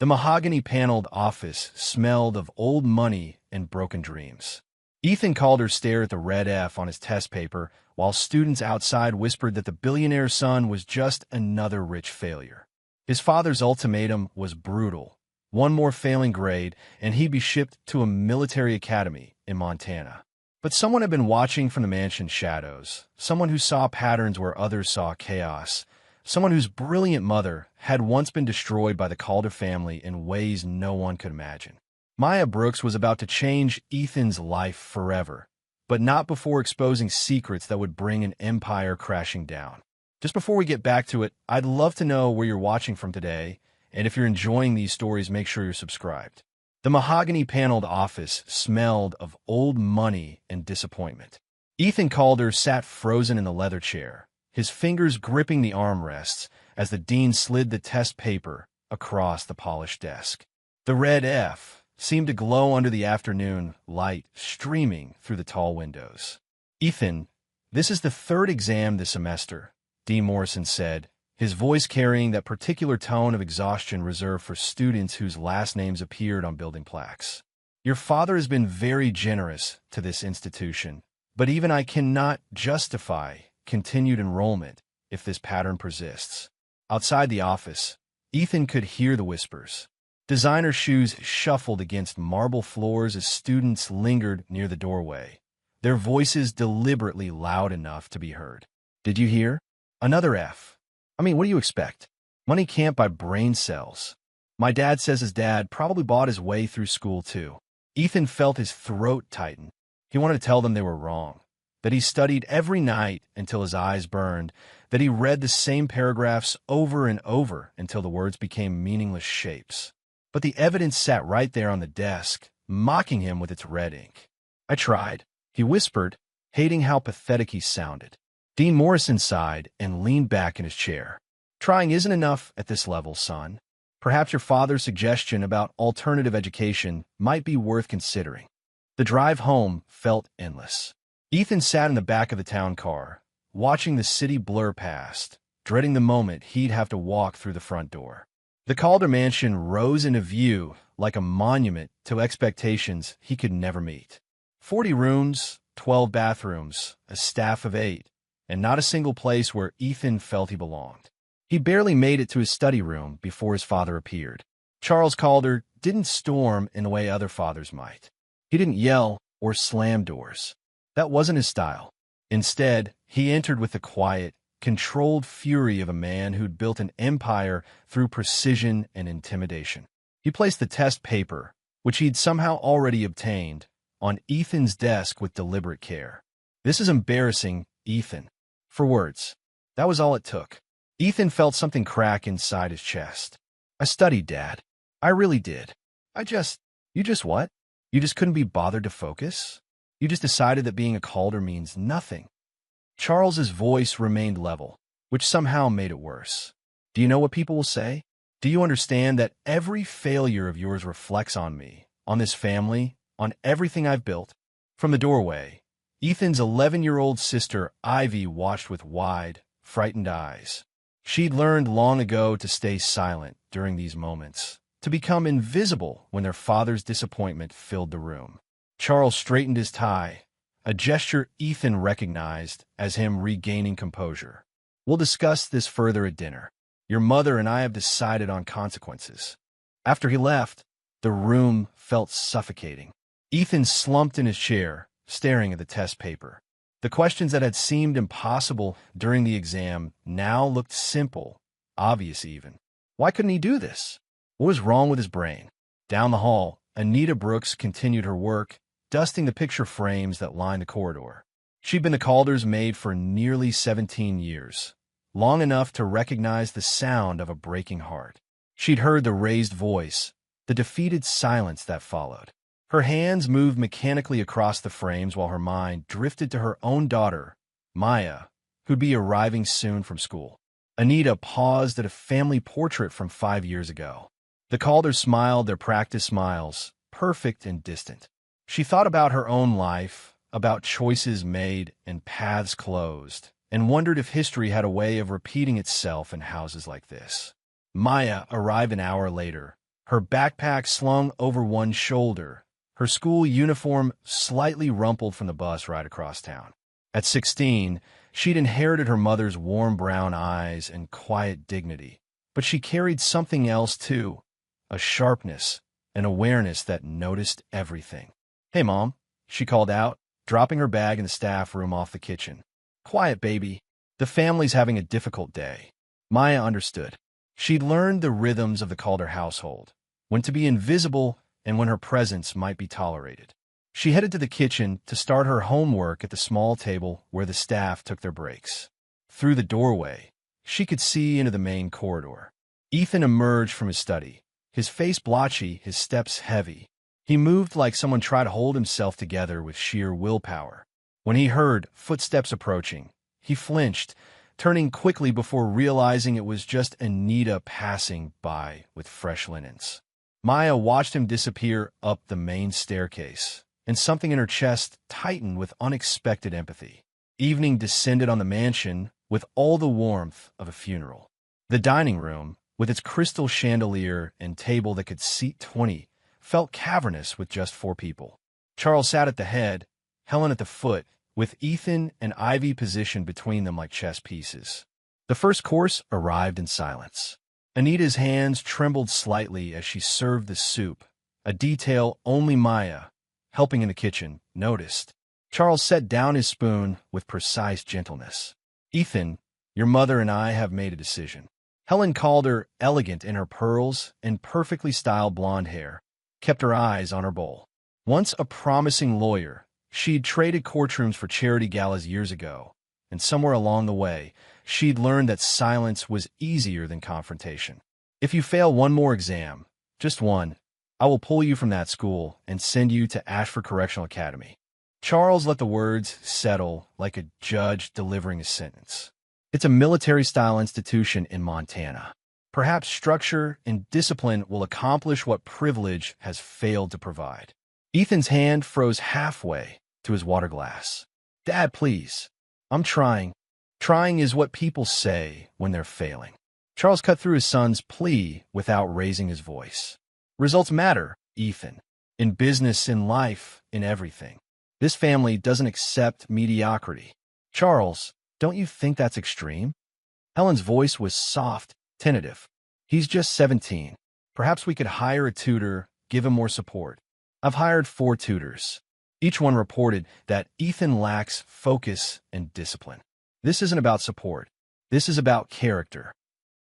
The mahogany-paneled office smelled of old money and broken dreams. Ethan Calder stared at the red F on his test paper, while students outside whispered that the billionaire's son was just another rich failure. His father's ultimatum was brutal. One more failing grade, and he'd be shipped to a military academy in Montana. But someone had been watching from the mansion's shadows, someone who saw patterns where others saw chaos, someone whose brilliant mother had once been destroyed by the Calder family in ways no one could imagine. Maya Brooks was about to change Ethan's life forever, but not before exposing secrets that would bring an empire crashing down. Just before we get back to it, I'd love to know where you're watching from today, and if you're enjoying these stories, make sure you're subscribed. The mahogany-paneled office smelled of old money and disappointment. Ethan Calder sat frozen in the leather chair, his fingers gripping the armrests as the dean slid the test paper across the polished desk. The red F seemed to glow under the afternoon light streaming through the tall windows. "Ethan, this is the third exam this semester," Dean Morrison said, his voice carrying that particular tone of exhaustion reserved for students whose last names appeared on building plaques. "Your father has been very generous to this institution, but even I cannot justify continued enrollment if this pattern persists." Outside the office, Ethan could hear the whispers. Designer shoes shuffled against marble floors as students lingered near the doorway, their voices deliberately loud enough to be heard. "Did you hear? Another F. I mean, what do you expect? Money can't buy brain cells. My dad says his dad probably bought his way through school too." Ethan felt his throat tighten. He wanted to tell them they were wrong, that he studied every night until his eyes burned, that he read the same paragraphs over and over until the words became meaningless shapes. But the evidence sat right there on the desk, mocking him with its red ink. "I tried," he whispered, hating how pathetic he sounded. Dean Morrison sighed and leaned back in his chair. "Trying isn't enough at this level, son. Perhaps your father's suggestion about alternative education might be worth considering." The drive home felt endless. Ethan sat in the back of the town car, watching the city blur past, dreading the moment he'd have to walk through the front door. The Calder mansion rose into view like a monument to expectations he could never meet. 40 rooms, 12 bathrooms, a staff of 8, and not a single place where Ethan felt he belonged. He barely made it to his study room before his father appeared. Charles Calder didn't storm in the way other fathers might. He didn't yell or slam doors. That wasn't his style. Instead, he entered with the quiet, controlled fury of a man who'd built an empire through precision and intimidation. He placed the test paper, which he'd somehow already obtained, on Ethan's desk with deliberate care. "This is embarrassing, Ethan." For words. That was all it took. Ethan felt something crack inside his chest. "I studied, Dad. I really did. You just what? You just couldn't be bothered to focus? You just decided that being a Calder means nothing." Charles's voice remained level, which somehow made it worse. "Do you know what people will say? Do you understand that every failure of yours reflects on me, on this family, on everything I've built?" From the doorway, Ethan's 11-year-old sister Ivy watched with wide, frightened eyes. She'd learned long ago to stay silent during these moments, to become invisible when their father's disappointment filled the room. Charles straightened his tie, a gesture Ethan recognized as him regaining composure. "We'll discuss this further at dinner. Your mother and I have decided on consequences." After he left, the room felt suffocating. Ethan slumped in his chair, staring at the test paper. The questions that had seemed impossible during the exam now looked simple, obvious even. Why couldn't he do this? What was wrong with his brain? Down the hall, Anita Brooks continued her work, dusting the picture frames that lined the corridor. She'd been the Calder's maid for nearly 17 years, long enough to recognize the sound of a breaking heart. She'd heard the raised voice, the defeated silence that followed. Her hands moved mechanically across the frames while her mind drifted to her own daughter, Maya, who'd be arriving soon from school. Anita paused at a family portrait from 5 years ago. The Calders smiled their practice smiles, perfect and distant. She thought about her own life, about choices made and paths closed, and wondered if history had a way of repeating itself in houses like this. Maya arrived an hour later, her backpack slung over one shoulder, her school uniform slightly rumpled from the bus ride across town. At 16, she'd inherited her mother's warm brown eyes and quiet dignity, but she carried something else too, a sharpness, an awareness that noticed everything. "Hey, Mom," she called out, dropping her bag in the staff room off the kitchen. "Quiet, baby. The family's having a difficult day." Maya understood. She'd learned the rhythms of the Calder household, when to be invisible and when her presence might be tolerated. She headed to the kitchen to start her homework at the small table where the staff took their breaks. Through the doorway, she could see into the main corridor. Ethan emerged from his study, his face blotchy, his steps heavy. He moved like someone tried to hold himself together with sheer willpower. When he heard footsteps approaching, he flinched, turning quickly before realizing it was just Anita passing by with fresh linens. Maya watched him disappear up the main staircase, and something in her chest tightened with unexpected empathy. Evening descended on the mansion with all the warmth of a funeral. The dining room, with its crystal chandelier and table that could seat 20, felt cavernous with just 4 people. Charles sat at the head, Helen at the foot, with Ethan and Ivy positioned between them like chess pieces. The first course arrived in silence. Anita's hands trembled slightly as she served the soup, a detail only Maya, helping in the kitchen, noticed. Charles set down his spoon with precise gentleness. "Ethan, your mother and I have made a decision." Helen Calder, elegant in her pearls and perfectly styled blonde hair, kept her eyes on her bowl. Once a promising lawyer, she'd traded courtrooms for charity galas years ago, and somewhere along the way, she'd learned that silence was easier than confrontation. "If you fail one more exam, just one, I will pull you from that school and send you to Ashford Correctional Academy." Charles let the words settle like a judge delivering a sentence. "It's a military-style institution in Montana. Perhaps structure and discipline will accomplish what privilege has failed to provide." Ethan's hand froze halfway to his water glass. "Dad, please. I'm trying. Trying is what people say when they're failing." Charles cut through his son's plea without raising his voice. "Results matter, Ethan. In business, in life, in everything. This family doesn't accept mediocrity." "Charles, don't you think that's extreme?" Helen's voice was soft, tentative. "He's just 17. Perhaps we could hire a tutor, give him more support." "I've hired 4 tutors. Each one reported that Ethan lacks focus and discipline. This isn't about support. This is about character."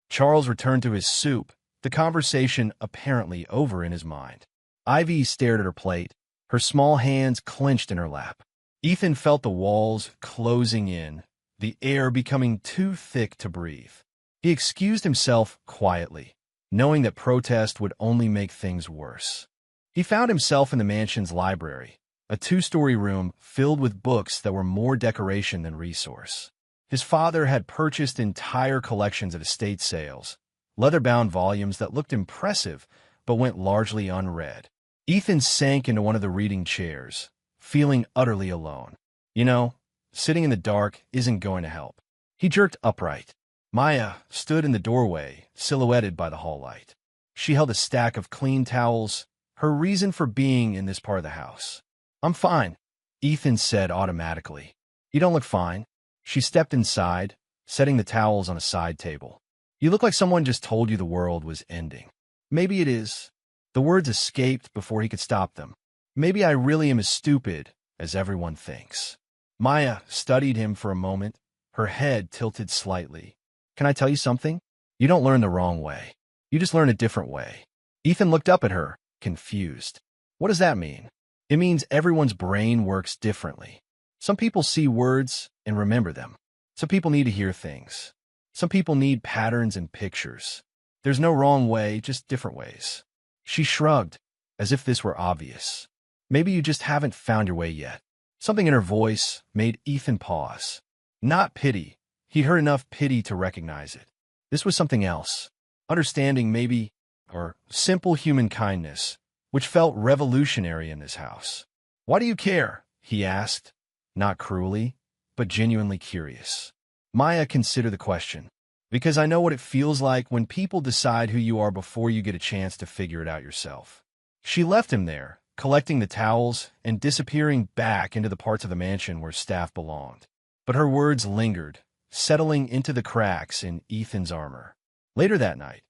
Charles returned to his soup, the conversation apparently over in his mind. Ivy stared at her plate, her small hands clenched in her lap. Ethan felt the walls closing in, the air becoming too thick to breathe. He excused himself quietly, knowing that protest would only make things worse. He found himself in the mansion's library, a 2-story room filled with books that were more decoration than resource. His father had purchased entire collections at estate sales, leather-bound volumes that looked impressive but went largely unread. Ethan sank into one of the reading chairs, feeling utterly alone. You know, sitting in the dark isn't going to help. He jerked upright. Maya stood in the doorway, silhouetted by the hall light. She held a stack of clean towels, her reason for being in this part of the house. "I'm fine," Ethan said automatically. "You don't look fine." She stepped inside, setting the towels on a side table. "You look like someone just told you the world was ending." "Maybe it is." The words escaped before he could stop them. "Maybe I really am as stupid as everyone thinks." Maya studied him for a moment, her head tilted slightly. "Can I tell you something? You don't learn the wrong way. You just learn a different way." Ethan looked up at her, confused. "What does that mean?" "It means everyone's brain works differently. Some people see words and remember them. Some people need to hear things. Some people need patterns and pictures. There's no wrong way, just different ways." She shrugged, as if this were obvious. "Maybe you just haven't found your way yet." Something in her voice made Ethan pause. Not pity. He heard enough pity to recognize it. This was something else. Understanding, maybe, or simple human kindness, which felt revolutionary in this house. "Why do you care?" he asked, not cruelly, but genuinely curious. Maya considered the question. Because I know what it feels like when people decide who you are before you get a chance to figure it out yourself. She left him there, collecting the towels and disappearing back into the parts of the mansion where staff belonged. But her words lingered, settling into the cracks in Ethan's armor. Later that night,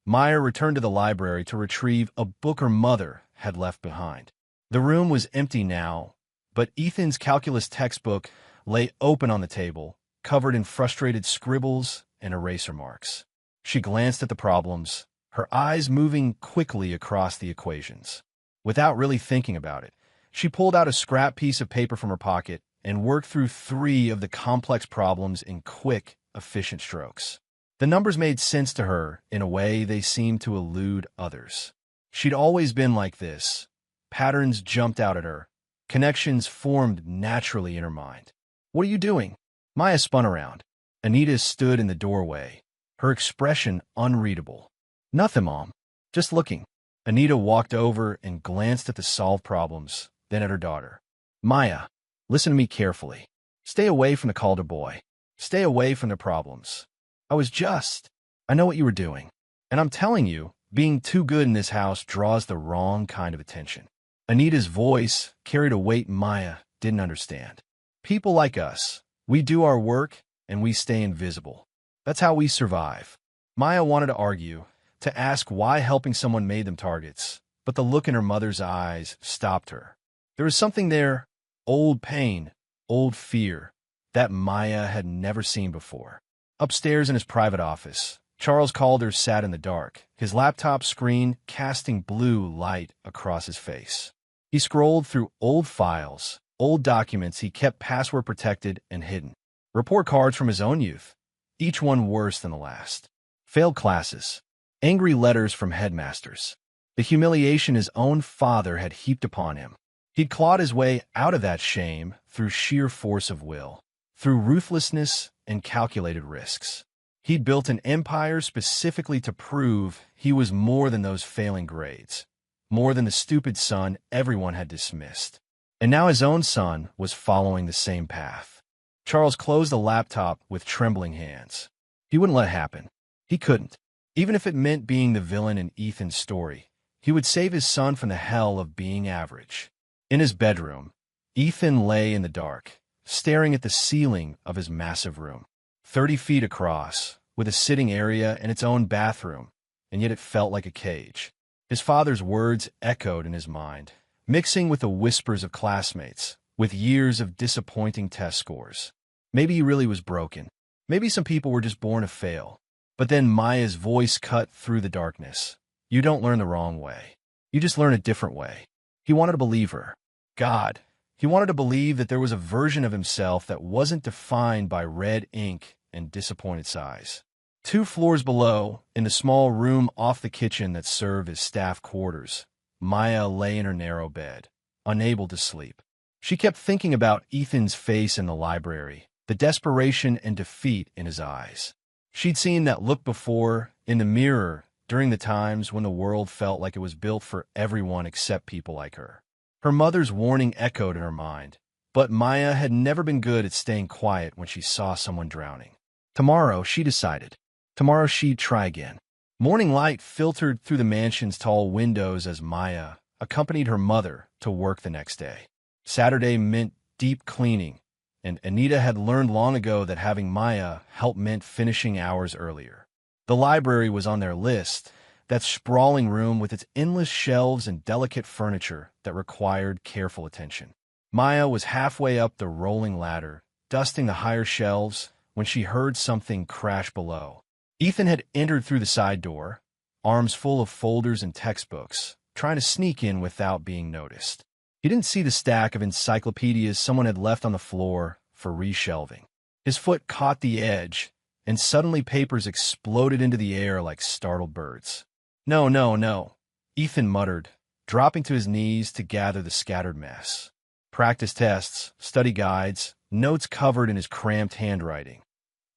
Maya returned to the library to retrieve a book her mother had left behind. The room was empty now, but Ethan's calculus textbook lay open on the table, covered in frustrated scribbles and eraser marks. She glanced at the problems, her eyes moving quickly across the equations. Without really thinking about it, she pulled out a scrap piece of paper from her pocket and worked through 3 of the complex problems in quick, efficient strokes. The numbers made sense to her in a way they seemed to elude others. She'd always been like this. Patterns jumped out at her. Connections formed naturally in her mind. "What are you doing?" Maya spun around. Anita stood in the doorway, her expression unreadable. "Nothing, Mom. Just looking." Anita walked over and glanced at the solved problems, then at her daughter. "Maya, listen to me carefully. Stay away from the Calder boy. Stay away from the problems. I know what you were doing. And I'm telling you, being too good in this house draws the wrong kind of attention." Anita's voice carried a weight Maya didn't understand. "People like us, we do our work and we stay invisible. That's how we survive." Maya wanted to argue, to ask why helping someone made them targets, but the look in her mother's eyes stopped her. There was something there, old pain, old fear, that Maya had never seen before. Upstairs in his private office, Charles Calder sat in the dark, his laptop screen casting blue light across his face. He scrolled through old files, old documents he kept password-protected and hidden. Report cards from his own youth, each one worse than the last. Failed classes, angry letters from headmasters, the humiliation his own father had heaped upon him. He'd clawed his way out of that shame through sheer force of will, through ruthlessness and calculated risks. He'd built an empire specifically to prove he was more than those failing grades, more than the stupid son everyone had dismissed. And now his own son was following the same path. Charles closed the laptop with trembling hands. He wouldn't let it happen. He couldn't. Even if it meant being the villain in Ethan's story, he would save his son from the hell of being average. In his bedroom, Ethan lay in the dark, staring at the ceiling of his massive room, 30 feet across, with a sitting area and its own bathroom, and yet it felt like a cage. His father's words echoed in his mind, mixing with the whispers of classmates, with years of disappointing test scores. Maybe he really was broken. Maybe some people were just born to fail. But then Maya's voice cut through the darkness. "You don't learn the wrong way. You just learn a different way." He wanted to believe her. God, he wanted to believe that there was a version of himself that wasn't defined by red ink and disappointed sighs. 2 floors below, in the small room off the kitchen that served as staff quarters, Maya lay in her narrow bed, unable to sleep. She kept thinking about Ethan's face in the library, the desperation and defeat in his eyes. She'd seen that look before, in the mirror, during the times when the world felt like it was built for everyone except people like her. Her mother's warning echoed in her mind, but Maya had never been good at staying quiet when she saw someone drowning. Tomorrow, she decided. Tomorrow she'd try again. Morning light filtered through the mansion's tall windows as Maya accompanied her mother to work the next day. Saturday meant deep cleaning, and Anita had learned long ago that having Maya help meant finishing hours earlier. The library was on their list, that sprawling room with its endless shelves and delicate furniture that required careful attention. Maya was halfway up the rolling ladder, dusting the higher shelves, when she heard something crash below. Ethan had entered through the side door, arms full of folders and textbooks, trying to sneak in without being noticed. He didn't see the stack of encyclopedias someone had left on the floor for reshelving. His foot caught the edge, and suddenly papers exploded into the air like startled birds. "No, no, no," Ethan muttered, dropping to his knees to gather the scattered mess. Practice tests, study guides, notes covered in his cramped handwriting.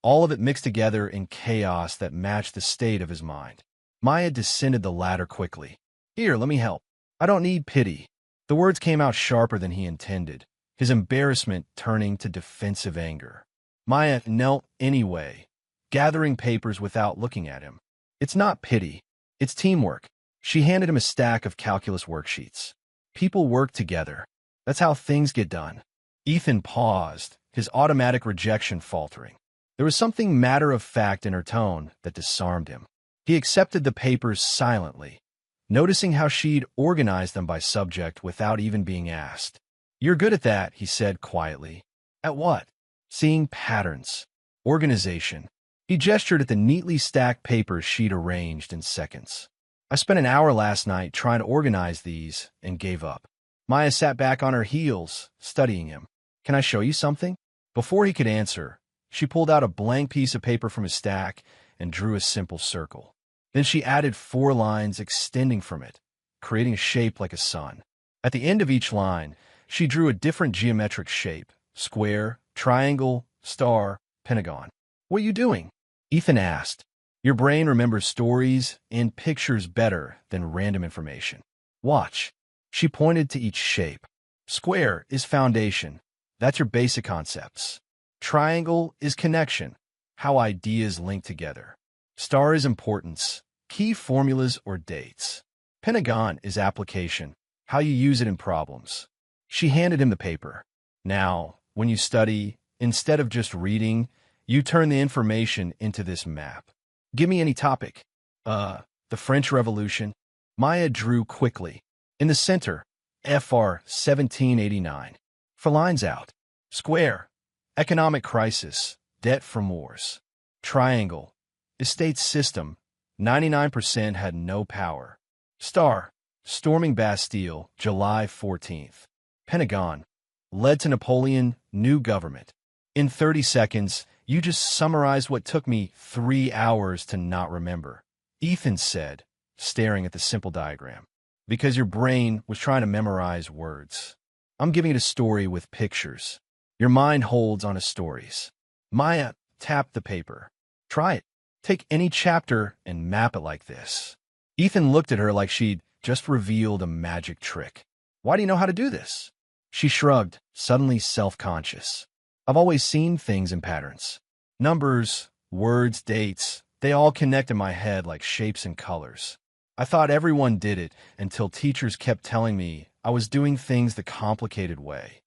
All of it mixed together in chaos that matched the state of his mind. Maya descended the ladder quickly. "Here, let me help. I don't need pity." The words came out sharper than he intended, his embarrassment turning to defensive anger. Maya knelt anyway, gathering papers without looking at him. It's not pity. It's teamwork. She handed him a stack of calculus worksheets. People work together. That's how things get done. Ethan paused, his automatic rejection faltering. There was something matter-of-fact in her tone that disarmed him. He accepted the papers silently, noticing how she'd organized them by subject without even being asked. "You're good at that," he said quietly. "At what?" "Seeing patterns. Organization." He gestured at the neatly stacked papers she'd arranged in seconds. "I spent an hour last night trying to organize these and gave up." Maya sat back on her heels, studying him. "Can I show you something?" Before he could answer, she pulled out a blank piece of paper from his stack and drew a simple circle. Then she added 4 lines extending from it, creating a shape like a sun. At the end of each line, she drew a different geometric shape: square, triangle, star, pentagon. "What are you doing?" Ethan asked. "Your brain remembers stories and pictures better than random information. Watch." She pointed to each shape. "Square is foundation. That's your basic concepts. Triangle is connection, how ideas link together. Star is importance, key formulas or dates. Pentagon is application, how you use it in problems." She handed him the paper. "Now, when you study, instead of just reading, you turn the information into this map. Give me any topic." The French Revolution." Maya drew quickly. In the center, FR 1789. For lines out. Square, economic crisis, debt from wars. Triangle, estate system, 99% had no power. Star, storming Bastille, July 14th. Pentagon, led to Napoleon, new government. In 30 seconds, you just summarized what took me 3 hours to not remember," Ethan said, staring at the simple diagram. "Because your brain was trying to memorize words. I'm giving it a story with pictures. Your mind holds on to stories." Maya tapped the paper. "Try it. Take any chapter and map it like this." Ethan looked at her like she'd just revealed a magic trick. "Why do you know how to do this?" She shrugged, suddenly self-conscious. "I've always seen things in patterns. Numbers, words, dates, they all connect in my head like shapes and colors. I thought everyone did it until teachers kept telling me I was doing things the complicated way."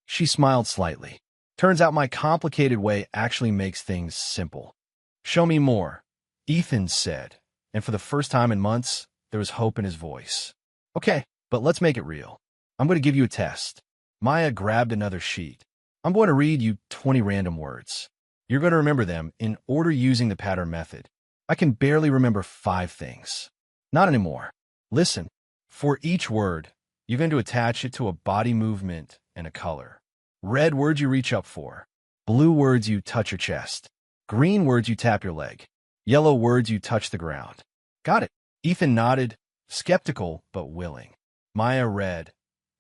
She smiled slightly. "Turns out my complicated way actually makes things simple." "Show me more," Ethan said, and for the first time in months, there was hope in his voice. "Okay, but let's make it real. I'm going to give you a test." Maya grabbed another sheet. "I'm going to read you 20 random words. You're going to remember them in order using the pattern method. I can barely remember 5 things. Not anymore. Listen, for each word, you're going to attach it to a body movement and a color. Red words you reach up for. Blue words you touch your chest. Green words you tap your leg. Yellow words you touch the ground." "Got it." Ethan nodded, skeptical but willing. Maya read: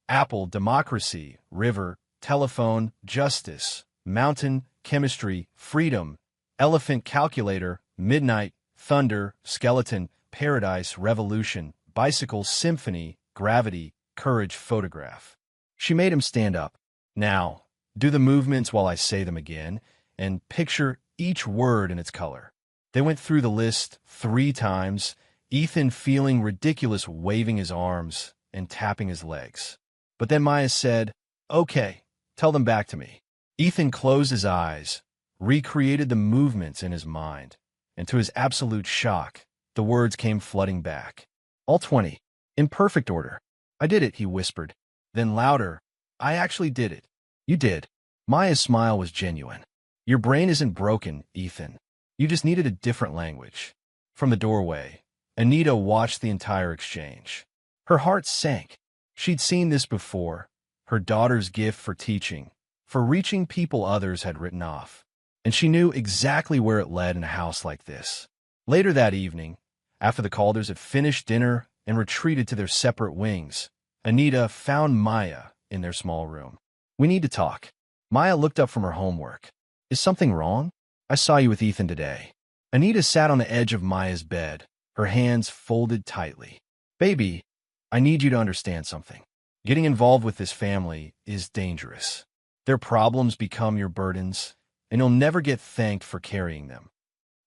apple, democracy; river, telephone, justice; mountain, chemistry; freedom; elephant, calculator; midnight, thunder; skeleton, paradise; revolution; bicycle, symphony; gravity; courage, photograph. She made him stand up. "Now, do the movements while I say them again, and picture each word in its color." They went through the list 3 times, Ethan feeling ridiculous, waving his arms and tapping his legs. But then Maya said, "Okay, tell them back to me." Ethan closed his eyes, recreated the movements in his mind, and to his absolute shock, the words came flooding back. All 20, in perfect order. "I did it," he whispered. Then louder, "I actually did it." "You did." Maya's smile was genuine. "Your brain isn't broken, Ethan. You just needed a different language." From the doorway, Anita watched the entire exchange. Her heart sank. She'd seen this before, her daughter's gift for teaching, for reaching people others had written off. And she knew exactly where it led in a house like this. Later that evening, after the Calders had finished dinner and retreated to their separate wings, Anita found Maya in their small room. "We need to talk." Maya looked up from her homework. "Is something wrong? I saw you with Ethan today." Anita sat on the edge of Maya's bed, her hands folded tightly. "Baby, I need you to understand something. Getting involved with this family is dangerous. Their problems become your burdens, and you'll never get thanked for carrying them.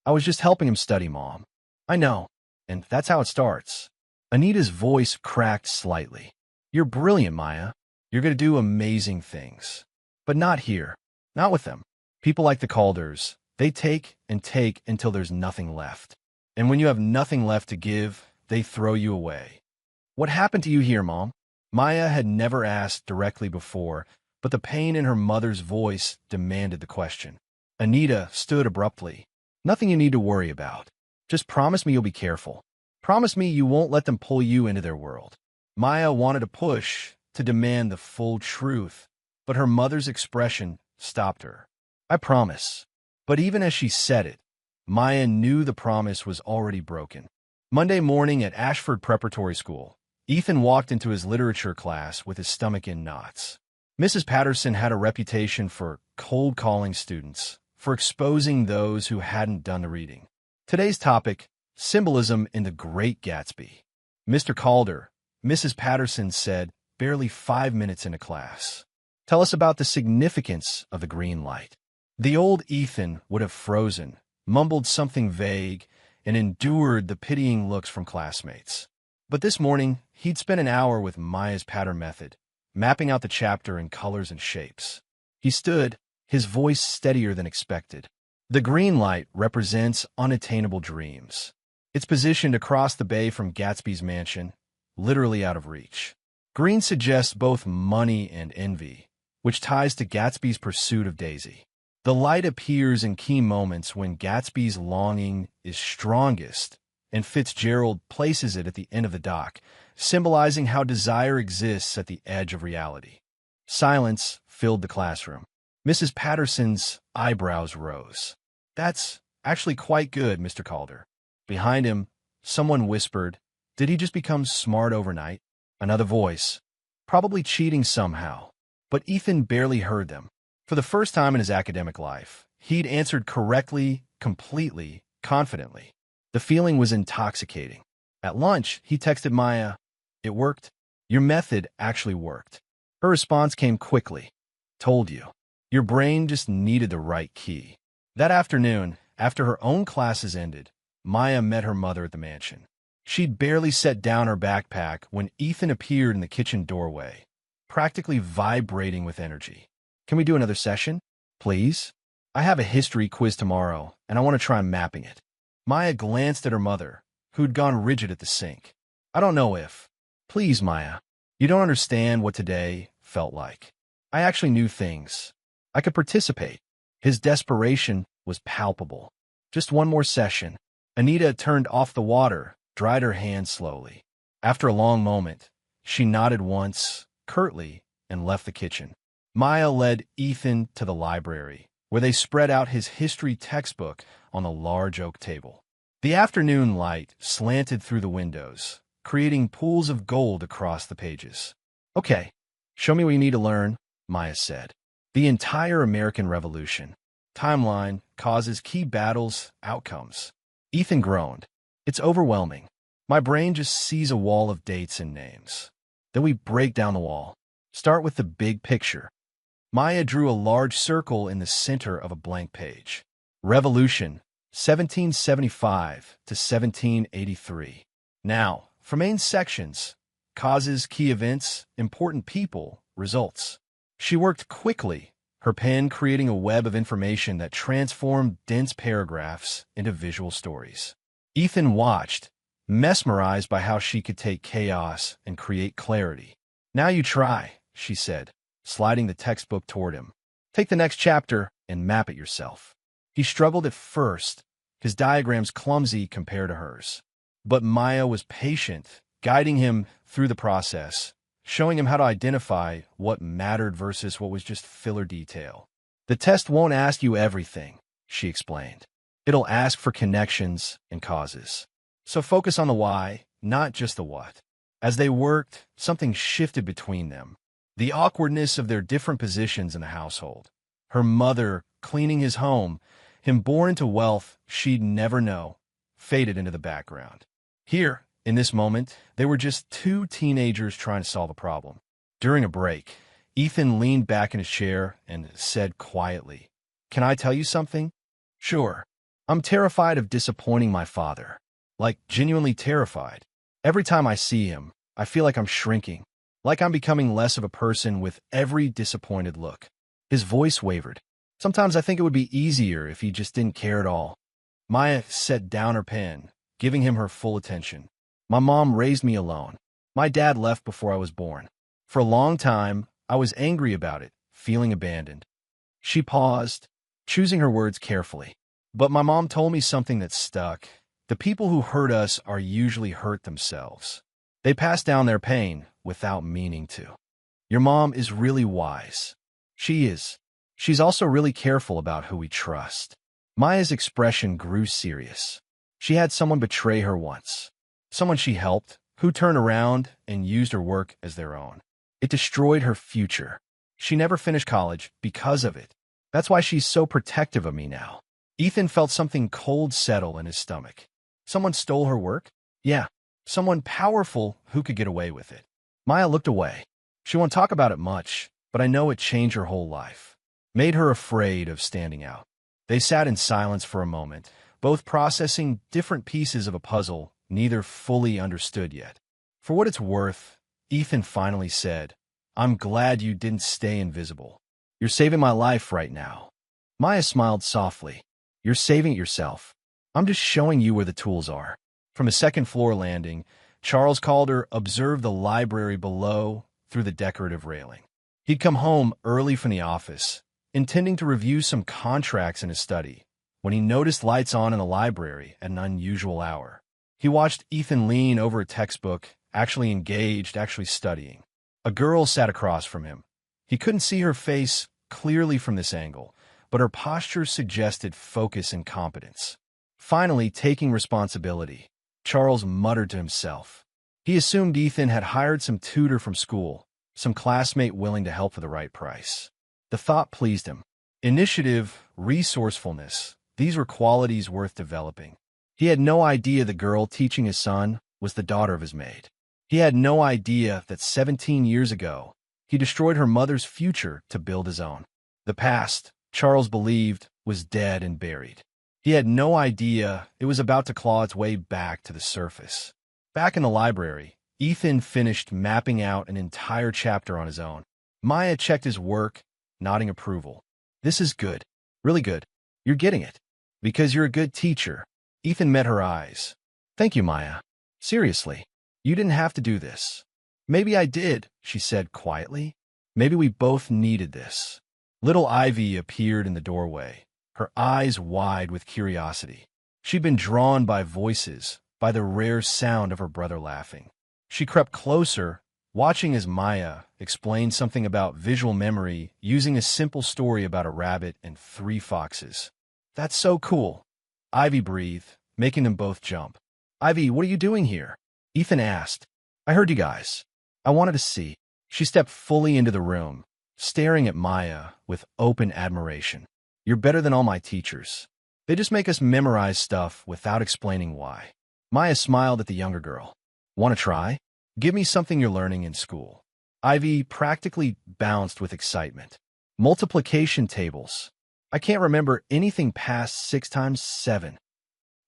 I was just helping him study, Mom. I know. And that's how it starts. Anita's voice cracked slightly. You're brilliant, Maya. You're going to do amazing things. But not here. Not with them. People like the Calders, they take and take until there's nothing left. And when you have nothing left to give, they throw you away. What happened to you here, Mom? Maya had never asked directly before, but the pain in her mother's voice demanded the question. Anita stood abruptly. Nothing you need to worry about. Just promise me you'll be careful. Promise me you won't let them pull you into their world. Maya wanted to push, to demand the full truth, but her mother's expression stopped her. I promise. But even as she said it, Maya knew the promise was already broken. Monday morning at Ashford Preparatory School, Ethan walked into his literature class with his stomach in knots. Mrs. Patterson had a reputation for cold-calling students, for exposing those who hadn't done the reading. Today's topic, symbolism in The Great Gatsby. Mr. Calder, Mrs. Patterson said, barely 5 minutes into class. Tell us about the significance of the green light. The old Ethan would have frozen, mumbled something vague, and endured the pitying looks from classmates. But this morning, he'd spent an hour with Maya's pattern method, mapping out the chapter in colors and shapes. He stood, his voice steadier than expected. The green light represents unattainable dreams. It's positioned across the bay from Gatsby's mansion, literally out of reach. Green suggests both money and envy, which ties to Gatsby's pursuit of Daisy. The light appears in key moments when Gatsby's longing is strongest, and Fitzgerald places it at the end of the dock, symbolizing how desire exists at the edge of reality. Silence filled the classroom. Mrs. Patterson's eyebrows rose. That's actually quite good, Mr. Calder. Behind him, someone whispered, did he just become smart overnight? Another voice, probably cheating somehow. But Ethan barely heard them. For the first time in his academic life, he'd answered correctly, completely, confidently. The feeling was intoxicating. At lunch, he texted Maya, it worked. Your method actually worked. Her response came quickly. Told you. Your brain just needed the right key. That afternoon, after her own classes ended, Maya met her mother at the mansion. She'd barely set down her backpack when Ethan appeared in the kitchen doorway, practically vibrating with energy. Can we do another session? Please? I have a history quiz tomorrow, and I want to try mapping it. Maya glanced at her mother, who'd gone rigid at the sink. I don't know if. Please, Maya. You don't understand what today felt like. I actually knew things. I could participate. His desperation was palpable. Just one more session. Anita turned off the water, dried her hands slowly. After a long moment, she nodded once, curtly, and left the kitchen. Maya led Ethan to the library, where they spread out his history textbook on the large oak table. The afternoon light slanted through the windows, creating pools of gold across the pages. Okay, show me what you need to learn, Maya said. The entire American Revolution. Timeline, causes, key battles, outcomes. Ethan groaned. It's overwhelming. My brain just sees a wall of dates and names. Then we break down the wall. Start with the big picture. Maya drew a large circle in the center of a blank page. Revolution, 1775 to 1783. Now, for main sections, causes, key events, important people, results. She worked quickly, her pen creating a web of information that transformed dense paragraphs into visual stories. Ethan watched, mesmerized by how she could take chaos and create clarity. Now you try, she said, sliding the textbook toward him. Take the next chapter and map it yourself. He struggled at first, his diagrams clumsy compared to hers. But Maya was patient, guiding him through the process, showing him how to identify what mattered versus what was just filler detail. The test won't ask you everything, she explained. It'll ask for connections and causes. So focus on the why, not just the what. As they worked, something shifted between them. The awkwardness of their different positions in the household. Her mother cleaning his home, him born into wealth she'd never know, faded into the background. Here, in this moment, they were just two teenagers trying to solve a problem. During a break, Ethan leaned back in his chair and said quietly, "Can I tell you something?" "Sure." I'm terrified of disappointing my father. Like, genuinely terrified. Every time I see him, I feel like I'm shrinking, like I'm becoming less of a person with every disappointed look. His voice wavered. Sometimes I think it would be easier if he just didn't care at all. Maya set down her pen, giving him her full attention. My mom raised me alone. My dad left before I was born. For a long time, I was angry about it, feeling abandoned. She paused, choosing her words carefully. But my mom told me something that stuck. The people who hurt us are usually hurt themselves. They pass down their pain without meaning to. Your mom is really wise. She is. She's also really careful about who we trust. Maya's expression grew serious. She had someone betray her once. Someone she helped, who turned around and used her work as their own. It destroyed her future. She never finished college because of it. That's why she's so protective of me now. Ethan felt something cold settle in his stomach. Someone stole her work? Yeah, someone powerful who could get away with it. Maya looked away. She won't talk about it much, but I know it changed her whole life. Made her afraid of standing out. They sat in silence for a moment, both processing different pieces of a puzzle neither fully understood yet. For what it's worth, Ethan finally said, I'm glad you didn't stay invisible. You're saving my life right now. Maya smiled softly. You're saving it yourself. I'm just showing you where the tools are. From a second-floor landing, Charles Calder observed the library below through the decorative railing. He'd come home early from the office, intending to review some contracts in his study, when he noticed lights on in the library at an unusual hour. He watched Ethan lean over a textbook, actually engaged, actually studying. A girl sat across from him. He couldn't see her face clearly from this angle, but her posture suggested focus and competence. Finally, taking responsibility, Charles muttered to himself. He assumed Ethan had hired some tutor from school, some classmate willing to help for the right price. The thought pleased him. Initiative, resourcefulness, these were qualities worth developing. He had no idea the girl teaching his son was the daughter of his maid. He had no idea that 17 years ago, he destroyed her mother's future to build his own. The past, Charles believed, was dead and buried. He had no idea it was about to claw its way back to the surface. Back in the library, Ethan finished mapping out an entire chapter on his own. Maya checked his work, nodding approval. This is good. Really good. You're getting it. Because you're a good teacher. Ethan met her eyes. Thank you, Maya. Seriously, you didn't have to do this. Maybe I did, she said quietly. Maybe we both needed this. Little Ivy appeared in the doorway, her eyes wide with curiosity. She'd been drawn by voices, by the rare sound of her brother laughing. She crept closer, watching as Maya explained something about visual memory using a simple story about a rabbit and 3 foxes. That's so cool. Ivy breathed, making them both jump. Ivy, what are you doing here? Ethan asked. I heard you guys. I wanted to see. She stepped fully into the room, staring at Maya with open admiration. You're better than all my teachers. They just make us memorize stuff without explaining why. Maya smiled at the younger girl. Want to try? Give me something you're learning in school. Ivy practically bounced with excitement. Multiplication tables. I can't remember anything past 6 times 7.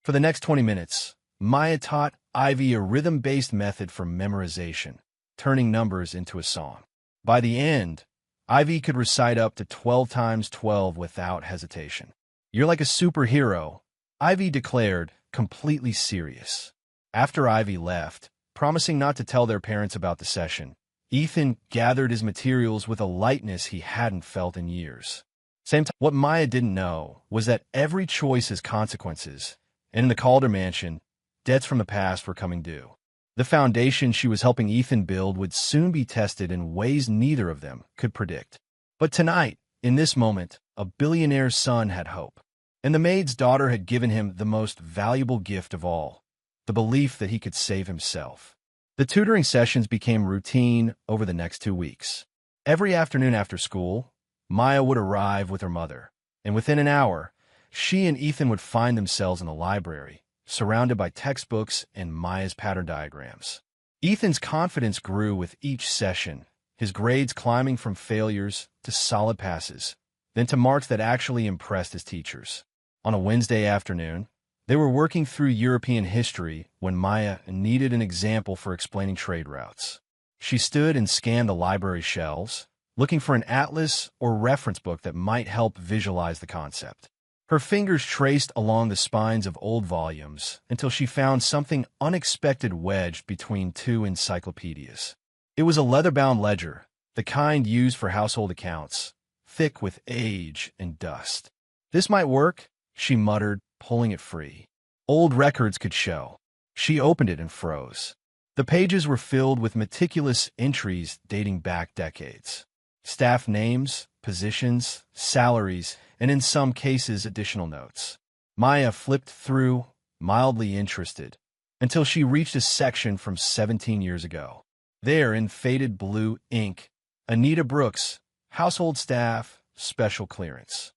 For the next 20 minutes, Maya taught Ivy a rhythm-based method for memorization, turning numbers into a song. By the end, Ivy could recite up to 12 times 12 without hesitation. You're like a superhero, Ivy declared, completely serious. After Ivy left, promising not to tell their parents about the session, Ethan gathered his materials with a lightness he hadn't felt in years. Same time, what Maya didn't know was that every choice has consequences, and in the Calder mansion, debts from the past were coming due. The foundation she was helping Ethan build would soon be tested in ways neither of them could predict. But tonight, in this moment, a billionaire's son had hope. And the maid's daughter had given him the most valuable gift of all, the belief that he could save himself. The tutoring sessions became routine over the next 2 weeks. Every afternoon after school, Maya would arrive with her mother, and within an hour, she and Ethan would find themselves in the library, surrounded by textbooks and Maya's pattern diagrams. Ethan's confidence grew with each session, his grades climbing from failures to solid passes, then to marks that actually impressed his teachers. On a Wednesday afternoon, they were working through European history when Maya needed an example for explaining trade routes. She stood and scanned the library shelves, looking for an atlas or reference book that might help visualize the concept. Her fingers traced along the spines of old volumes until she found something unexpected wedged between two encyclopedias. It was a leather-bound ledger, the kind used for household accounts, thick with age and dust. "This might work," she muttered, pulling it free. Old records could show. She opened it and froze. The pages were filled with meticulous entries dating back decades. Staff names, positions, salaries, and in some cases additional notes. Maya flipped through, mildly interested, until she reached a section from 17 years ago. There, in faded blue ink, Anita Brooks, household staff, special clearance.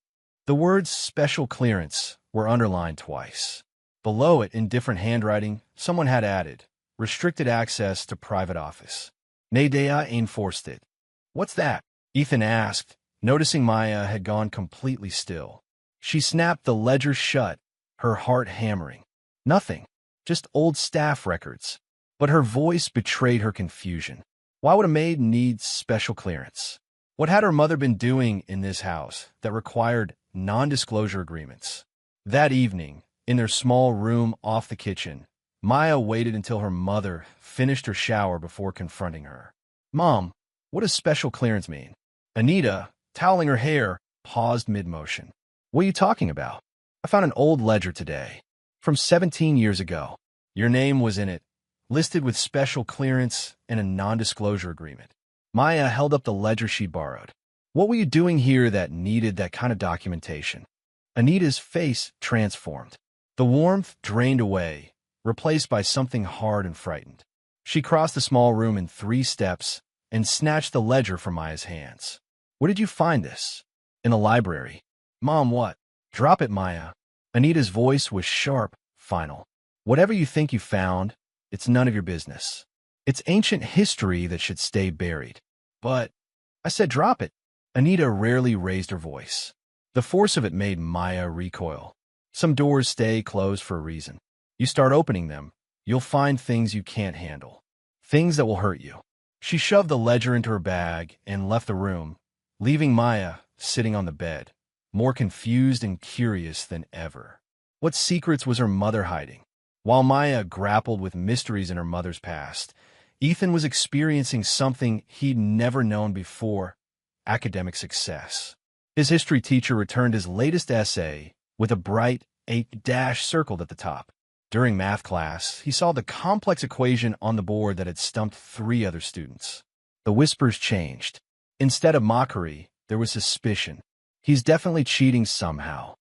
The words special clearance were underlined twice. Below it, in different handwriting, someone had added, restricted access to private office. Nadea enforced it. "What's that?" Ethan asked, noticing Maya had gone completely still. She snapped the ledger shut, her heart hammering. "Nothing, just old staff records." But her voice betrayed her confusion. Why would a maid need special clearance? What had her mother been doing in this house that required non-disclosure agreements? That evening, in their small room off the kitchen, Maya waited until her mother finished her shower before confronting her. "Mom, what does special clearance mean?" Anita, toweling her hair, paused mid-motion. "What are you talking about?" "I found an old ledger today, from 17 years ago. Your name was in it, listed with special clearance and a non-disclosure agreement." Maya held up the ledger she borrowed. "What were you doing here that needed that kind of documentation?" Anita's face transformed. The warmth drained away, replaced by something hard and frightened. She crossed the small room in 3 steps and snatched the ledger from Maya's hands. "Where did you find this?" "In the library." "Mom, what?" "Drop it, Maya." Anita's voice was sharp, final. "Whatever you think you found, it's none of your business. It's ancient history that should stay buried." "But," I said, "drop it." Anita rarely raised her voice. The force of it made Maya recoil. Some doors stay closed for a reason. You start opening them, you'll find things you can't handle. Things that will hurt you. She shoved the ledger into her bag and left the room, leaving Maya sitting on the bed, more confused and curious than ever. What secrets was her mother hiding? While Maya grappled with mysteries in her mother's past, Ethan was experiencing something he'd never known before: academic success. His history teacher returned his latest essay with a bright 8 circled at the top. During math class, he saw the complex equation on the board that had stumped 3 other students. The whispers changed. Instead of mockery, there was suspicion. He's definitely cheating somehow.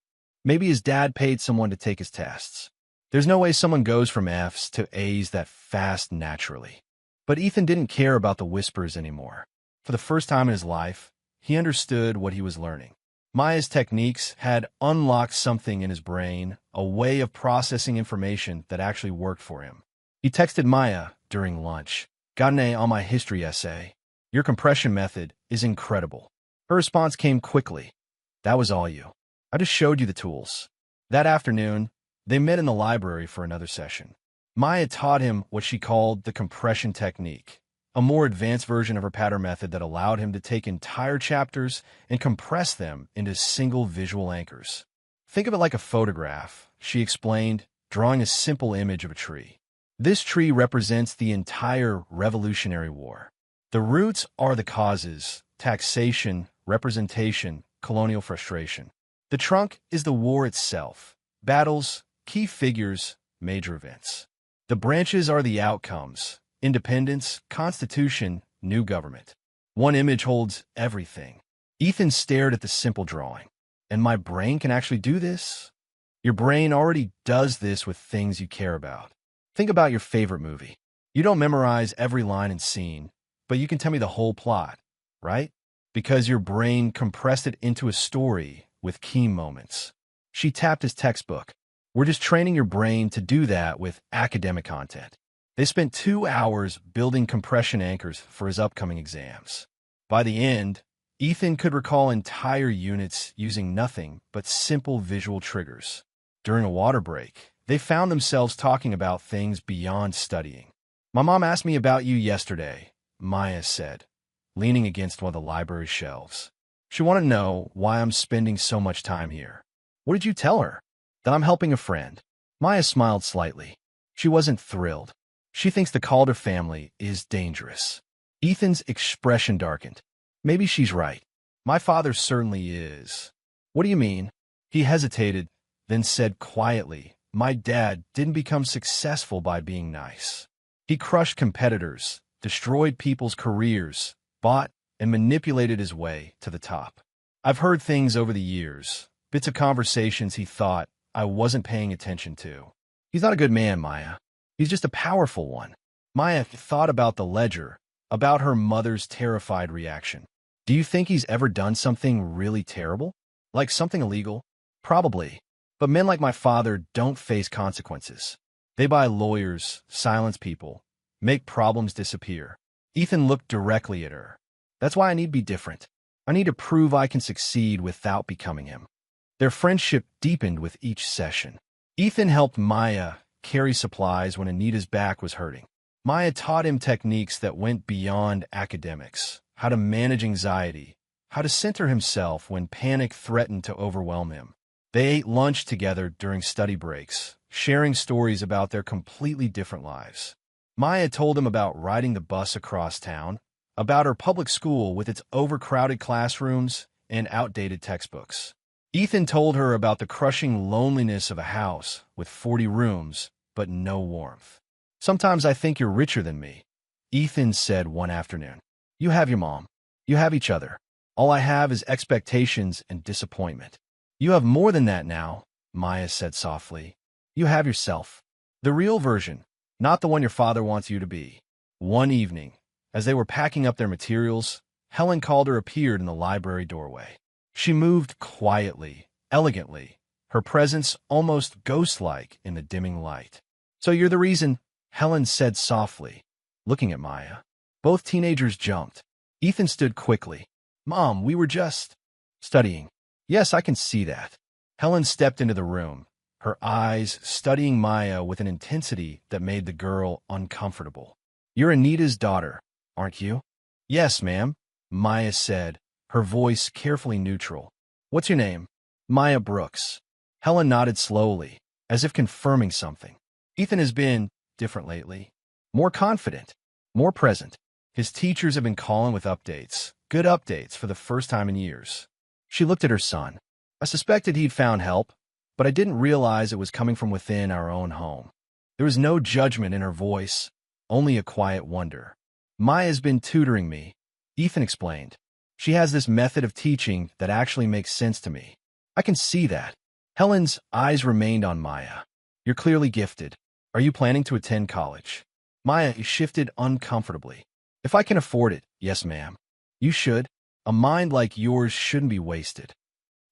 Maybe his dad paid someone to take his tests. There's no way someone goes from F's to A's that fast naturally. But Ethan didn't care about the whispers anymore. For the first time in his life, he understood what he was learning. Maya's techniques had unlocked something in his brain, a way of processing information that actually worked for him. He texted Maya during lunch, "Got an A on my history essay. Your compression method is incredible." Her response came quickly. "That was all you. I just showed you the tools." That afternoon, they met in the library for another session. Maya taught him what she called the compression technique, a more advanced version of her pattern method that allowed him to take entire chapters and compress them into single visual anchors. "Think of it like a photograph," she explained, drawing a simple image of a tree. "This tree represents the entire Revolutionary War. The roots are the causes: taxation, representation, colonial frustration. The trunk is the war itself: battles, key figures, major events. The branches are the outcomes: independence, constitution, new government. One image holds everything." Ethan stared at the simple drawing. "And my brain can actually do this?" "Your brain already does this with things you care about. Think about your favorite movie. You don't memorize every line and scene, but you can tell me the whole plot, right? Because your brain compressed it into a story with key moments." She tapped his textbook. "We're just training your brain to do that with academic content." They spent 2 hours building compression anchors for his upcoming exams. By the end, Ethan could recall entire units using nothing but simple visual triggers. During a water break, they found themselves talking about things beyond studying. "My mom asked me about you yesterday," Maya said, leaning against one of the library shelves. "She wanted to know why I'm spending so much time here." "What did you tell her?" "That I'm helping a friend." Maya smiled slightly. She wasn't thrilled. She thinks the Calder family is dangerous. Ethan's expression darkened. "Maybe she's right. My father certainly is." "What do you mean?" He hesitated, then said quietly, "My dad didn't become successful by being nice. He crushed competitors, destroyed people's careers, bought and manipulated his way to the top. I've heard things over the years, bits of conversations he thought I wasn't paying attention to. He's not a good man, Maya. He's just a powerful one." Maya thought about the ledger, about her mother's terrified reaction. "Do you think he's ever done something really terrible? Like something illegal?" "Probably. But men like my father don't face consequences. They buy lawyers, silence people, make problems disappear." Ethan looked directly at her. "That's why I need to be different. I need to prove I can succeed without becoming him." Their friendship deepened with each session. Ethan helped Maya carry supplies when Anita's back was hurting. Maya taught him techniques that went beyond academics, how to manage anxiety, how to center himself when panic threatened to overwhelm him. They ate lunch together during study breaks, sharing stories about their completely different lives. Maya told him about riding the bus across town, about her public school with its overcrowded classrooms and outdated textbooks. Ethan told her about the crushing loneliness of a house with 40 rooms, but no warmth. "Sometimes I think you're richer than me," Ethan said one afternoon. "You have your mom. You have each other. All I have is expectations and disappointment." "You have more than that now," Maya said softly. "You have yourself. The real version, not the one your father wants you to be." One evening, as they were packing up their materials, Helen Calder appeared in the library doorway. She moved quietly, elegantly, her presence almost ghost-like in the dimming light. "So you're the reason," Helen said softly, looking at Maya. Both teenagers jumped. Ethan stood quickly. "Mom, we were just studying." "Yes, I can see that." Helen stepped into the room, her eyes studying Maya with an intensity that made the girl uncomfortable. "You're Anita's daughter, aren't you?" "Yes, ma'am," Maya said, her voice carefully neutral. "What's your name?" "Maya Brooks." Helen nodded slowly, as if confirming something. "Ethan has been different lately. More confident, more present. His teachers have been calling with updates, good updates for the first time in years." She looked at her son. "I suspected he'd found help, but I didn't realize it was coming from within our own home." There was no judgment in her voice, only a quiet wonder. "Maya's been tutoring me," Ethan explained. "She has this method of teaching that actually makes sense to me. I can see that." Helen's eyes remained on Maya. "You're clearly gifted. Are you planning to attend college?" Maya shifted uncomfortably. "If I can afford it, yes, ma'am." "You should. A mind like yours shouldn't be wasted."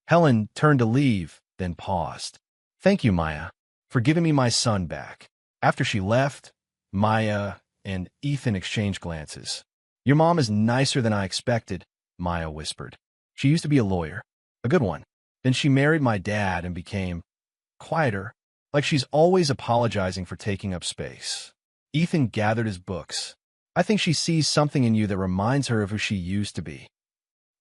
Helen turned to leave, then paused. "Thank you, Maya, for giving me my son back." After she left, Maya and Ethan exchanged glances. "Your mom is nicer than I expected," Maya whispered. "She used to be a lawyer. A good one. Then she married my dad and became quieter, like she's always apologizing for taking up space." Ethan gathered his books. "I think she sees something in you that reminds her of who she used to be."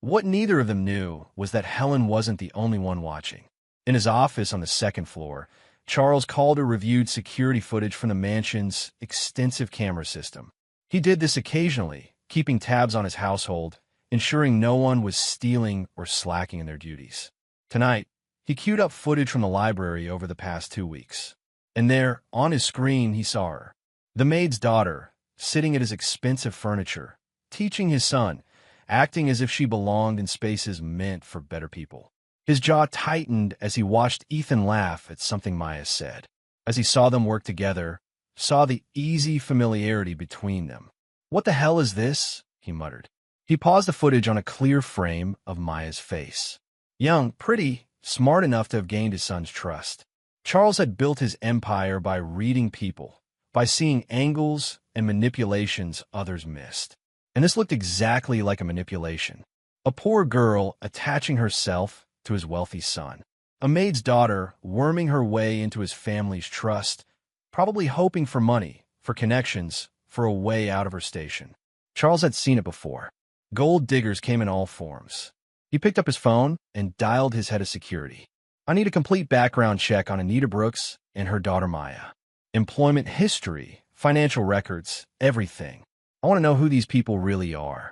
What neither of them knew was that Helen wasn't the only one watching. In his office on the second floor, Charles Calder reviewed security footage from the mansion's extensive camera system. He did this occasionally, keeping tabs on his household, ensuring no one was stealing or slacking in their duties. Tonight, he queued up footage from the library over the past 2 weeks. And there, on his screen, he saw her, the maid's daughter, sitting at his expensive furniture, teaching his son, acting as if she belonged in spaces meant for better people. His jaw tightened as he watched Ethan laugh at something Maya said. As he saw them work together, saw the easy familiarity between them. "What the hell is this?" he muttered. He paused the footage on a clear frame of Maya's face. Young, pretty, smart enough to have gained his son's trust. Charles had built his empire by reading people, by seeing angles and manipulations others missed. And this looked exactly like a manipulation. A poor girl attaching herself to his wealthy son. A maid's daughter worming her way into his family's trust, probably hoping for money, for connections, for a way out of her station. Charles had seen it before. Gold diggers came in all forms. He picked up his phone and dialed his head of security. I need a complete background check on Anita Brooks and her daughter Maya. Employment history, financial records, everything. I want to know who these people really are.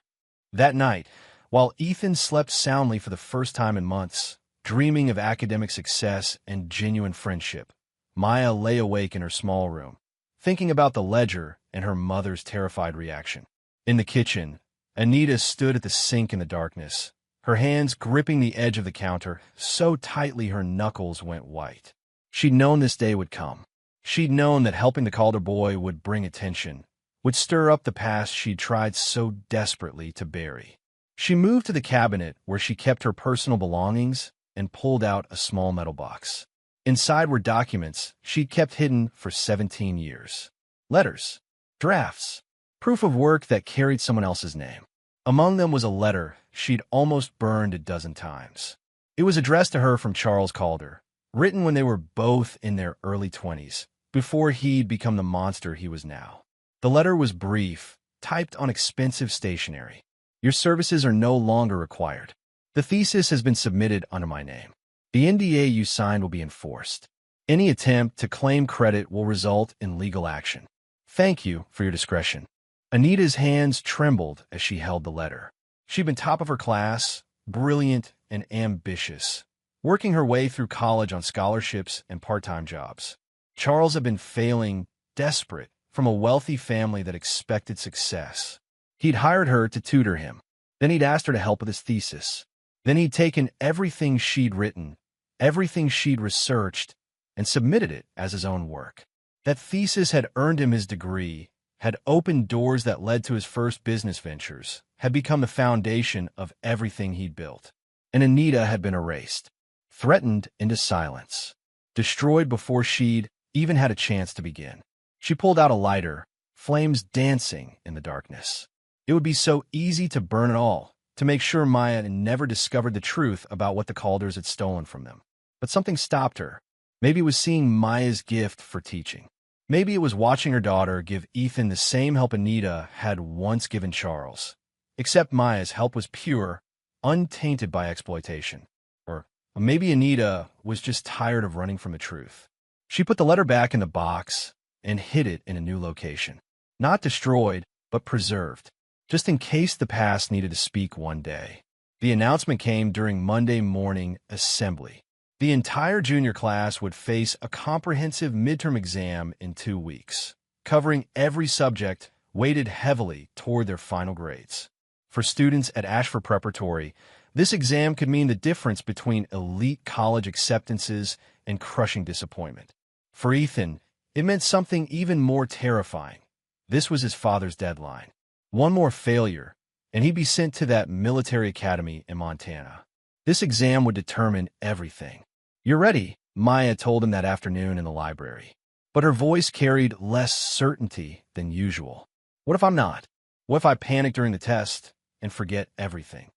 That night, while Ethan slept soundly for the first time in months, dreaming of academic success and genuine friendship, Maya lay awake in her small room, thinking about the ledger and her mother's terrified reaction. In the kitchen, Anita stood at the sink in the darkness, her hands gripping the edge of the counter so tightly her knuckles went white. She'd known this day would come. She'd known that helping the Calder boy would bring attention, would stir up the past she'd tried so desperately to bury. She moved to the cabinet where she kept her personal belongings and pulled out a small metal box. Inside were documents she'd kept hidden for 17 years. Letters, drafts, proof of work that carried someone else's name. Among them was a letter she'd almost burned a dozen times. It was addressed to her from Charles Calder, written when they were both in their early 20s, before he'd become the monster he was now. The letter was brief, typed on expensive stationery. Your services are no longer required. The thesis has been submitted under my name. The NDA you signed will be enforced. Any attempt to claim credit will result in legal action. Thank you for your discretion. Anita's hands trembled as she held the letter. She'd been top of her class, brilliant and ambitious, working her way through college on scholarships and part-time jobs. Charles had been failing, desperate, from a wealthy family that expected success. He'd hired her to tutor him. Then he'd asked her to help with his thesis. Then he'd taken everything she'd written, everything she'd researched, and submitted it as his own work. That thesis had earned him his degree, had opened doors that led to his first business ventures, had become the foundation of everything he'd built. And Anita had been erased, threatened into silence, destroyed before she'd even had a chance to begin. She pulled out a lighter, flames dancing in the darkness. It would be so easy to burn it all, to make sure Maya never discovered the truth about what the Calders had stolen from them. But something stopped her. Maybe it was seeing Maya's gift for teaching. Maybe it was watching her daughter give Ethan the same help Anita had once given Charles. Except Maya's help was pure, untainted by exploitation. Or maybe Anita was just tired of running from the truth. She put the letter back in the box and hid it in a new location. Not destroyed, but preserved, just in case the past needed to speak one day. The announcement came during Monday morning assembly. The entire junior class would face a comprehensive midterm exam in 2 weeks, covering every subject weighted heavily toward their final grades. For students at Ashford Preparatory, this exam could mean the difference between elite college acceptances and crushing disappointment. For Ethan, it meant something even more terrifying. This was his father's deadline. One more failure, and he'd be sent to that military academy in Montana. This exam would determine everything. You're ready, Maya told him that afternoon in the library. But her voice carried less certainty than usual. What if I'm not? What if I panic during the test and forget everything?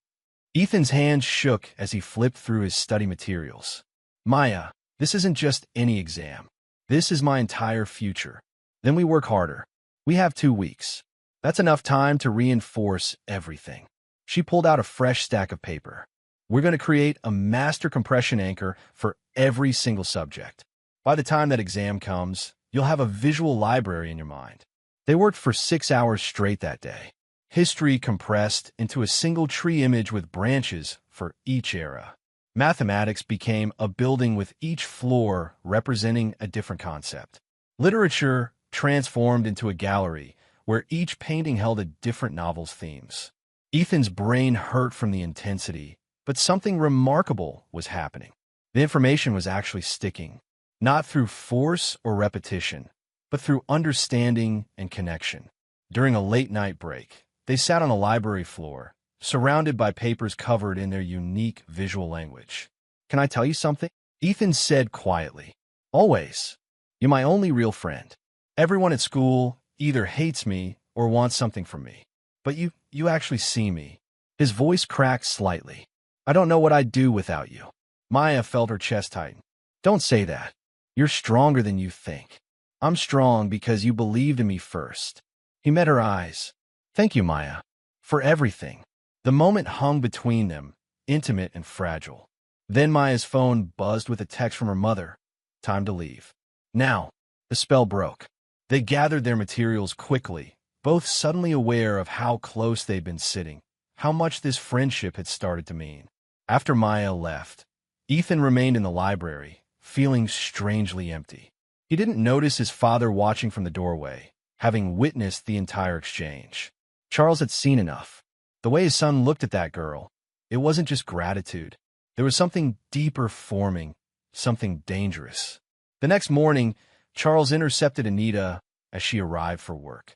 Ethan's hands shook as he flipped through his study materials. Maya, this isn't just any exam. This is my entire future. Then we work harder. We have 2 weeks. That's enough time to reinforce everything. She pulled out a fresh stack of paper. We're going to create a master compression anchor for every single subject. By the time that exam comes, you'll have a visual library in your mind. They worked for 6 hours straight that day. History compressed into a single tree image with branches for each era. Mathematics became a building with each floor representing a different concept. Literature transformed into a gallery where each painting held a different novel's themes. Ethan's brain hurt from the intensity, but something remarkable was happening. The information was actually sticking, not through force or repetition, but through understanding and connection. During a late-night break, they sat on the library floor, surrounded by papers covered in their unique visual language. Can I tell you something? Ethan said quietly. Always. You're my only real friend. Everyone at school either hates me or wants something from me. But you actually see me. His voice cracked slightly. I don't know what I'd do without you. Maya felt her chest tighten. Don't say that. You're stronger than you think. I'm strong because you believed in me first. He met her eyes. Thank you, Maya, for everything. The moment hung between them, intimate and fragile. Then Maya's phone buzzed with a text from her mother. Time to leave. Now, the spell broke. They gathered their materials quickly, both suddenly aware of how close they'd been sitting, how much this friendship had started to mean. After Maya left, Ethan remained in the library, feeling strangely empty. He didn't notice his father watching from the doorway, having witnessed the entire exchange. Charles had seen enough. The way his son looked at that girl, it wasn't just gratitude. There was something deeper forming, something dangerous. The next morning, Charles intercepted Anita as she arrived for work.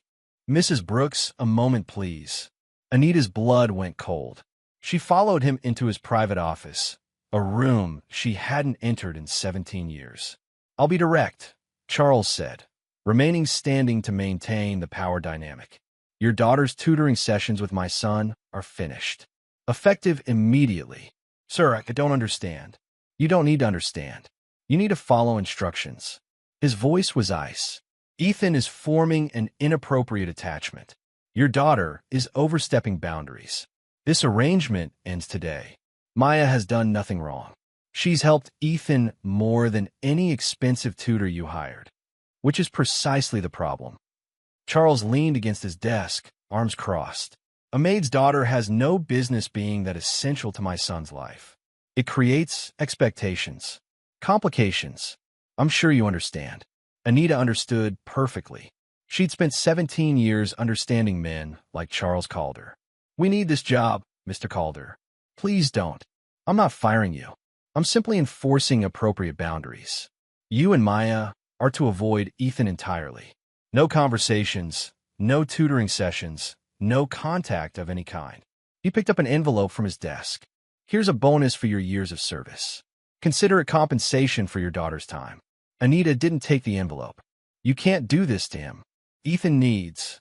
Mrs. Brooks, a moment, please. Anita's blood went cold. She followed him into his private office, a room she hadn't entered in 17 years. I'll be direct, Charles said, remaining standing to maintain the power dynamic. Your daughter's tutoring sessions with my son are finished. Effective immediately. Sir, I don't understand. You don't need to understand. You need to follow instructions. His voice was ice. Ethan is forming an inappropriate attachment. Your daughter is overstepping boundaries. This arrangement ends today. Maya has done nothing wrong. She's helped Ethan more than any expensive tutor you hired, which is precisely the problem. Charles leaned against his desk, arms crossed. A maid's daughter has no business being that essential to my son's life. It creates expectations, complications. I'm sure you understand. Anita understood perfectly. She'd spent 17 years understanding men like Charles Calder. We need this job, Mr. Calder. Please don't. I'm not firing you. I'm simply enforcing appropriate boundaries. You and Maya are to avoid Ethan entirely. No conversations, no tutoring sessions, no contact of any kind. He picked up an envelope from his desk. Here's a bonus for your years of service. Consider it compensation for your daughter's time. Anita didn't take the envelope. You can't do this to him. Ethan needs.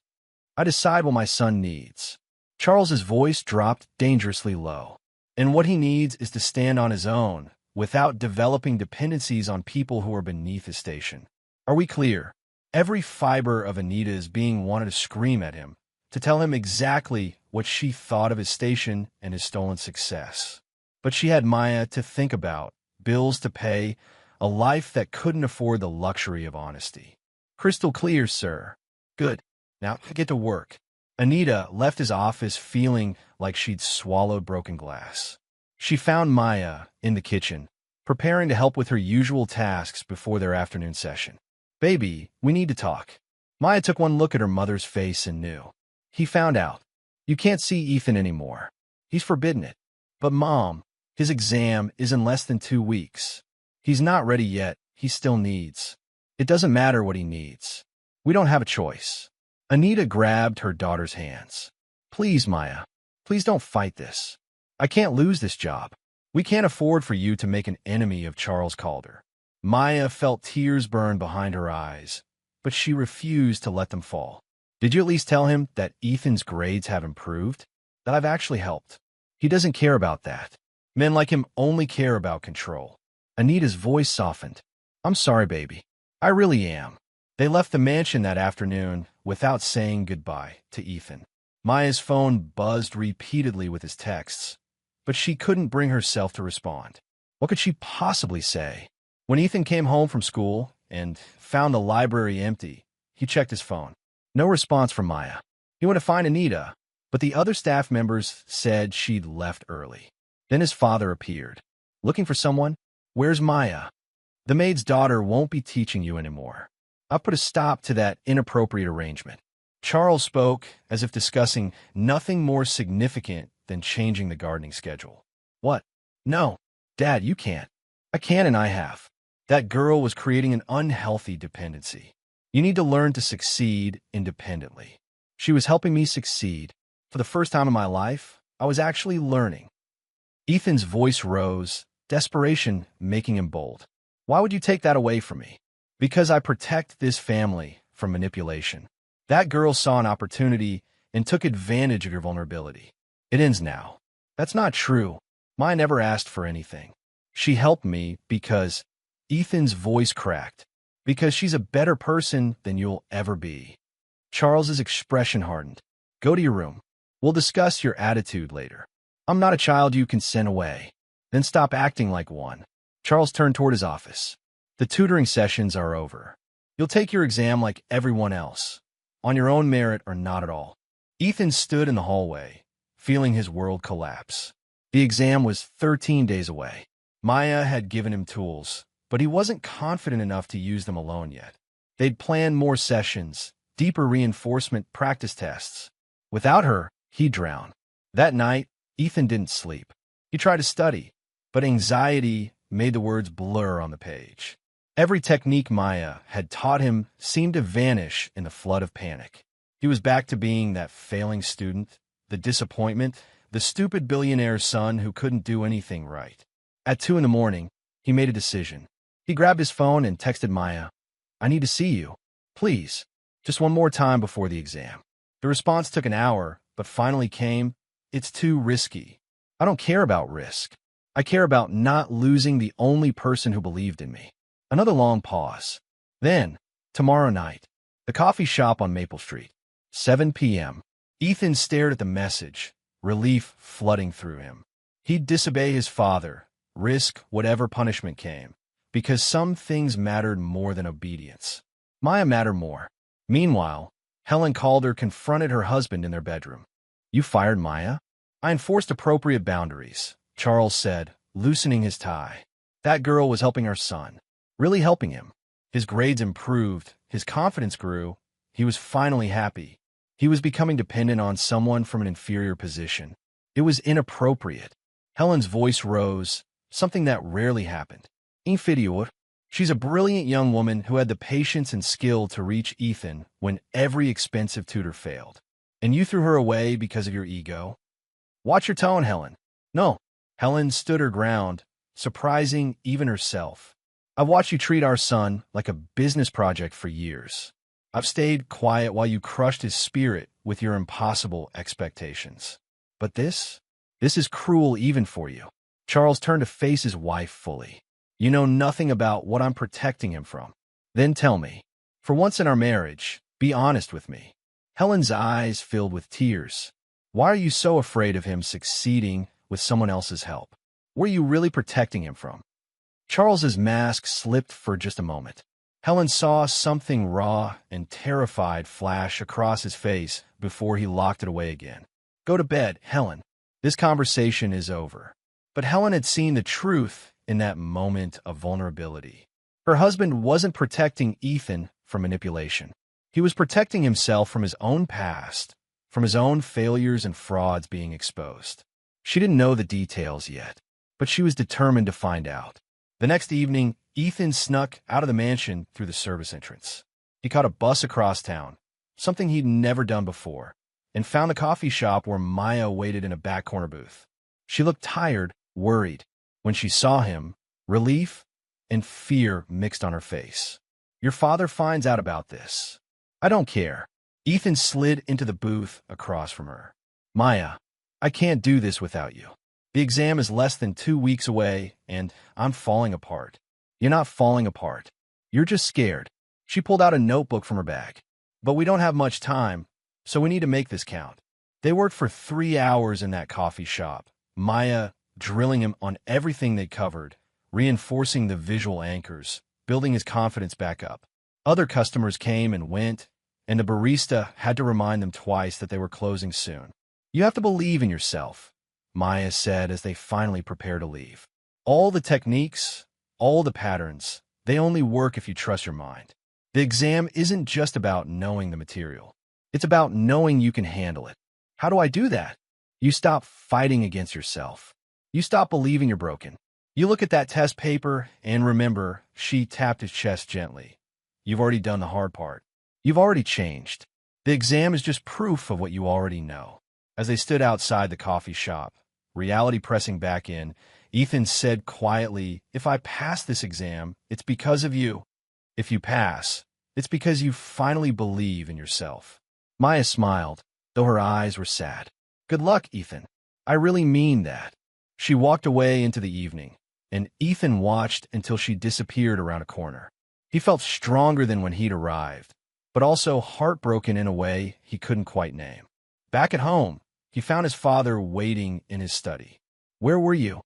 I decide what my son needs. Charles's voice dropped dangerously low. And what he needs is to stand on his own, without developing dependencies on people who are beneath his station. Are we clear? Every fiber of Anita is being wanted to scream at him, to tell him exactly what she thought of his station and his stolen success. But she had Maya to think about, bills to pay, a life that couldn't afford the luxury of honesty. Crystal clear, sir. Good. Now get to work. Anita left his office feeling like she'd swallowed broken glass. She found Maya in the kitchen, preparing to help with her usual tasks before their afternoon session. Baby, we need to talk. Maya took one look at her mother's face and knew. He found out. You can't see Ethan anymore. He's forbidden it. But Mom, his exam is in less than 2 weeks. He's not ready yet. He still needs. It doesn't matter what he needs. We don't have a choice. Anita grabbed her daughter's hands. Please, Maya. Please don't fight this. I can't lose this job. We can't afford for you to make an enemy of Charles Calder. Maya felt tears burn behind her eyes, but she refused to let them fall. Did you at least tell him that Ethan's grades have improved? That I've actually helped? He doesn't care about that. Men like him only care about control. Anita's voice softened. I'm sorry, baby. I really am. They left the mansion that afternoon without saying goodbye to Ethan. Maya's phone buzzed repeatedly with his texts, but she couldn't bring herself to respond. What could she possibly say? When Ethan came home from school and found the library empty, he checked his phone. No response from Maya. He went to find Anita, but the other staff members said she'd left early. Then his father appeared. Looking for someone? Where's Maya? The maid's daughter won't be teaching you anymore. I've put a stop to that inappropriate arrangement. Charles spoke as if discussing nothing more significant than changing the gardening schedule. What? No. Dad, you can't. I can and I have. That girl was creating an unhealthy dependency. You need to learn to succeed independently. She was helping me succeed. For the first time in my life, I was actually learning. Ethan's voice rose, desperation making him bold. Why would you take that away from me? Because I protect this family from manipulation. That girl saw an opportunity and took advantage of your vulnerability. It ends now. That's not true. Maya never asked for anything. She helped me because Ethan's voice cracked. Because she's a better person than you'll ever be. Charles's expression hardened. Go to your room. We'll discuss your attitude later. I'm not a child you can send away. Then stop acting like one. Charles turned toward his office. The tutoring sessions are over. You'll take your exam like everyone else. On your own merit or not at all. Ethan stood in the hallway, feeling his world collapse. The exam was 13 days away. Maya had given him tools, but he wasn't confident enough to use them alone yet. They'd planned more sessions, deeper reinforcement practice tests. Without her, he'd drown. That night, Ethan didn't sleep. He tried to study, but anxiety made the words blur on the page. Every technique Maya had taught him seemed to vanish in the flood of panic. He was back to being that failing student, the disappointment, the stupid billionaire's son who couldn't do anything right. At 2 in the morning, he made a decision. He grabbed his phone and texted Maya, "I need to see you. Please. Just one more time before the exam." The response took an hour, but finally came, "It's too risky. I don't care about risk. I care about not losing the only person who believed in me." Another long pause. Then, tomorrow night, the coffee shop on Maple Street, 7 p.m. Ethan stared at the message, relief flooding through him. He'd disobey his father, risk whatever punishment came, because some things mattered more than obedience. Maya mattered more. Meanwhile, Helen Calder confronted her husband in their bedroom. "You fired Maya?" "I enforced appropriate boundaries," Charles said, loosening his tie. "That girl was helping our son. Really helping him. His grades improved, his confidence grew, he was finally happy. He was becoming dependent on someone from an inferior position. It was inappropriate." Helen's voice rose, something that rarely happened. "Inferior." She's a brilliant young woman who had the patience and skill to reach Ethan when every expensive tutor failed. And you threw her away because of your ego? Watch your tone, Helen. No. Helen stood her ground, surprising even herself. I've watched you treat our son like a business project for years. I've stayed quiet while you crushed his spirit with your impossible expectations. But this is cruel even for you. Charles turned to face his wife fully. You know nothing about what I'm protecting him from. Then tell me, for once in our marriage, be honest with me. Helen's eyes filled with tears. Why are you so afraid of him succeeding with someone else's help? What are you really protecting him from? Charles's mask slipped for just a moment. Helen saw something raw and terrified flash across his face before he locked it away again. Go to bed, Helen. This conversation is over. But Helen had seen the truth in that moment of vulnerability. Her husband wasn't protecting Ethan from manipulation. He was protecting himself from his own past, from his own failures and frauds being exposed. She didn't know the details yet, but she was determined to find out. The next evening, Ethan snuck out of the mansion through the service entrance. He caught a bus across town, something he'd never done before, and found the coffee shop where Maya waited in a back corner booth. She looked tired, worried. When she saw him, relief and fear mixed on her face. Your father finds out about this. I don't care. Ethan slid into the booth across from her. Maya, I can't do this without you. The exam is less than 2 weeks away, and I'm falling apart. You're not falling apart. You're just scared. She pulled out a notebook from her bag. But we don't have much time, so we need to make this count. They worked for 3 hours in that coffee shop, Maya drilling him on everything they covered, reinforcing the visual anchors, building his confidence back up. Other customers came and went, and the barista had to remind them twice that they were closing soon. You have to believe in yourself, Maya said as they finally prepared to leave. All the techniques, all the patterns, they only work if you trust your mind. The exam isn't just about knowing the material. It's about knowing you can handle it. How do I do that? You stop fighting against yourself. You stop believing you're broken. You look at that test paper and remember, she tapped his chest gently. You've already done the hard part. You've already changed. The exam is just proof of what you already know. As they stood outside the coffee shop, reality pressing back in, Ethan said quietly, if I pass this exam, it's because of you. If you pass, it's because you finally believe in yourself. Maya smiled, though her eyes were sad. Good luck, Ethan. I really mean that. She walked away into the evening, and Ethan watched until she disappeared around a corner. He felt stronger than when he'd arrived, but also heartbroken in a way he couldn't quite name. Back at home, he found his father waiting in his study. "Where were you?"